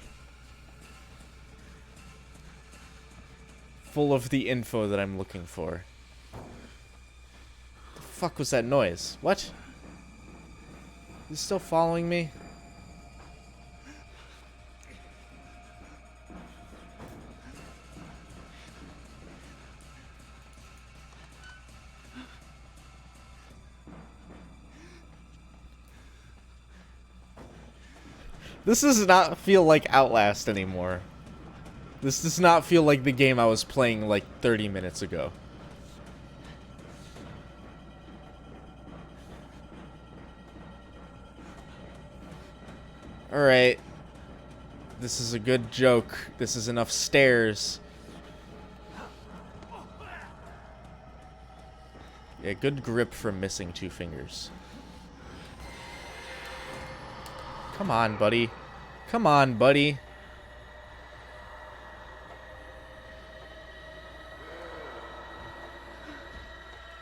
Full of the info that I'm looking for. The fuck was that noise? What? Is he still following me? This does not feel like Outlast anymore. This does not feel like the game I was playing like 30 minutes ago. Alright. This is a good joke. This is enough stairs. Yeah, good grip from missing 2 fingers. Come on, buddy. Come on, buddy.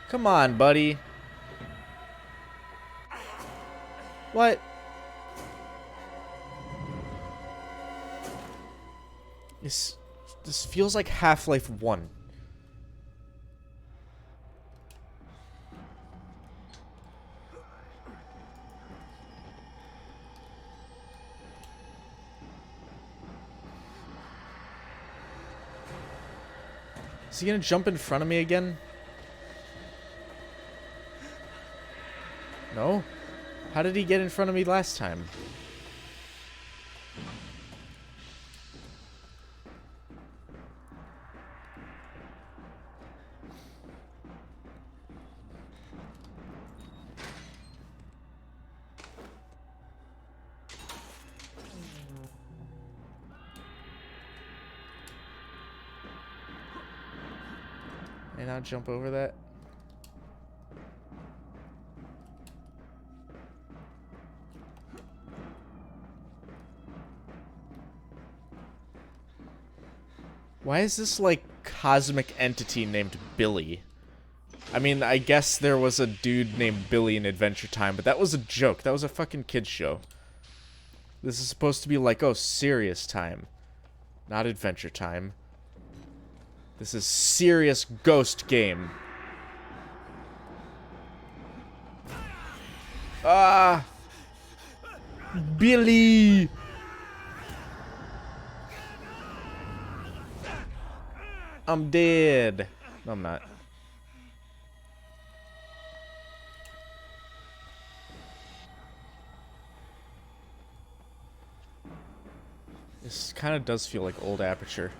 Come on, buddy. What? This feels like Half-Life 1. Is he gonna jump in front of me again? No? How did he get in front of me last time? And I'll jump over that. Why is this like cosmic entity named Billy? I mean, I guess there was a dude named Billy in Adventure Time, but that was a joke. That was a fucking kid's show. This is supposed to be like, oh, serious time. Not Adventure Time. This is serious ghost game. Ah! Billy! I'm dead. No, I'm not. This kind of does feel like old Aperture.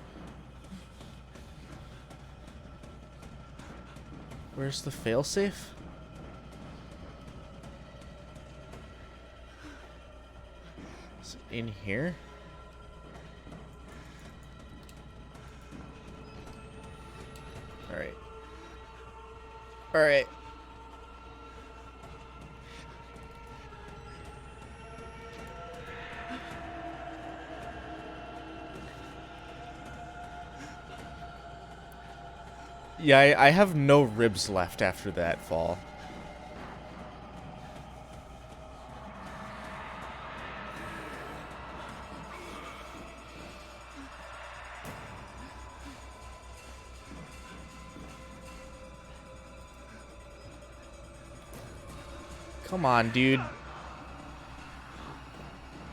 Where's the failsafe? Is it in here? Alright. Alright. Yeah, I have no ribs left after that fall. Come on, dude.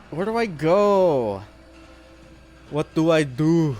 Where do I go? What do I do?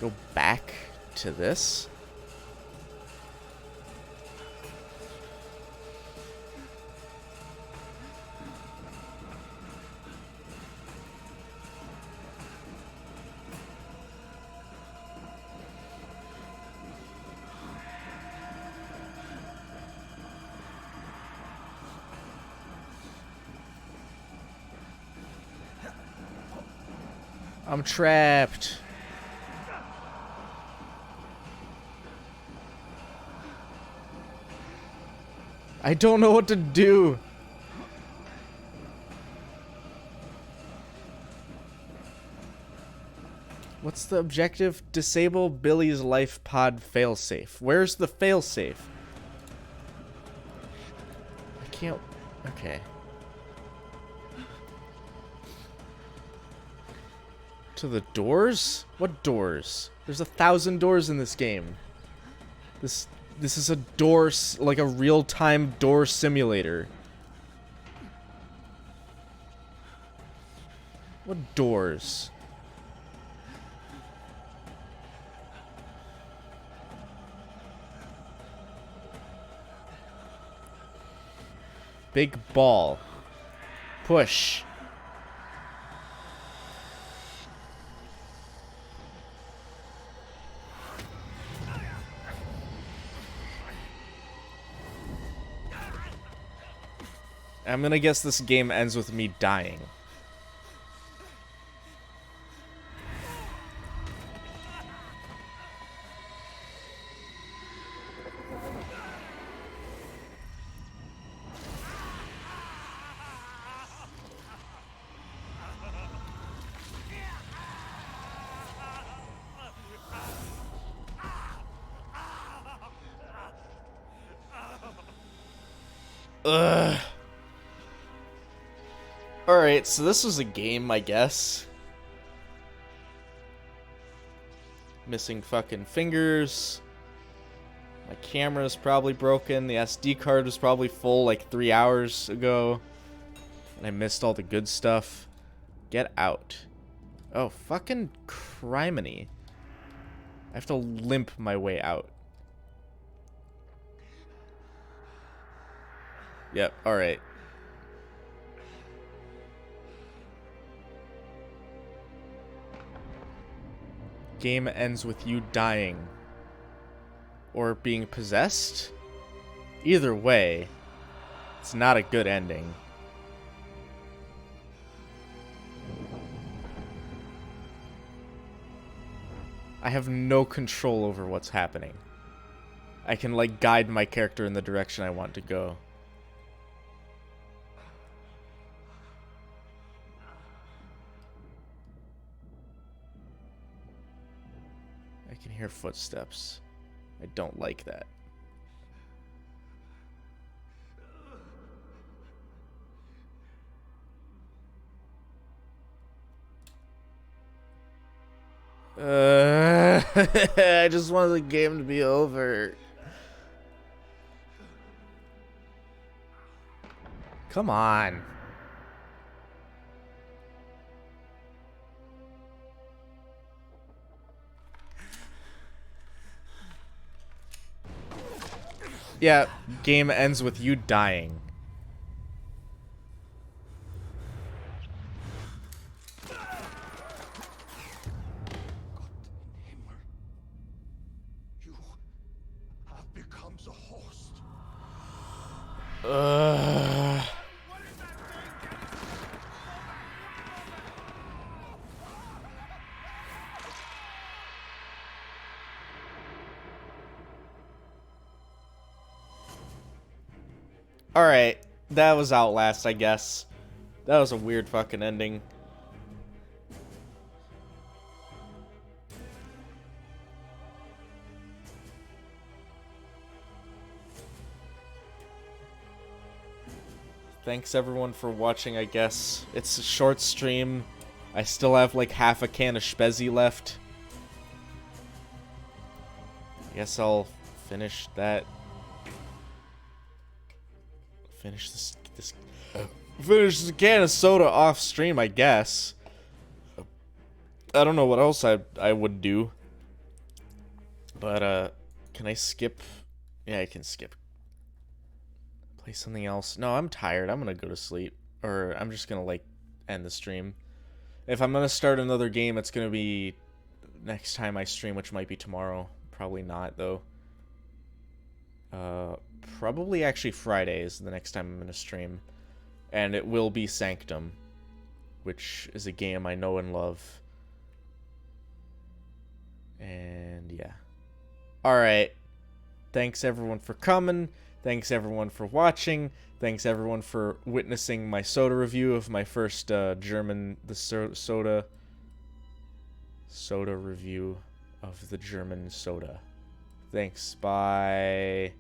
Go back to this. I'm trapped. I don't know what to do. What's the objective? Disable Billy's life pod failsafe. Where's the failsafe? I can't... Okay. To the doors? What doors? There's 1,000 doors in this game. This is a door, like a real-time door simulator. What doors? Big ball. Push. I'm gonna guess this game ends with me dying. Ugh. Alright, so this was a game, I guess. Missing fucking fingers. My camera's probably broken. The SD card was probably full like 3 hours ago. And I missed all the good stuff. Get out. Oh, fucking criminy. I have to limp my way out. Yep, alright. Game ends with you dying. Or being possessed? Either way, it's not a good ending. I have no control over what's happening. I can, like, guide my character in the direction I want to go. I can hear footsteps. I don't like that. I just want the game to be over. Come on. Yeah, game ends with you dying.
You have become the host.
Alright, that was Outlast, I guess. That was a weird fucking ending. Thanks everyone for watching, I guess. It's a short stream. I still have like half a can of Spezi left. I guess I'll finish that. Finish this can of soda off stream, I guess. I don't know what else I would do. But can I skip? Yeah, I can skip. Play something else. No, I'm tired. I'm gonna go to sleep. Or I'm just gonna like end the stream. If I'm gonna start another game, it's gonna be next time I stream, which might be tomorrow. Probably not though. Probably actually Friday is the next time I'm gonna stream. And it will be Sanctum, which is a game I know and love. And yeah. Alright. Thanks everyone for coming. Thanks everyone for watching. Thanks everyone for witnessing my soda review of my first German soda review of the German soda. Thanks. Bye.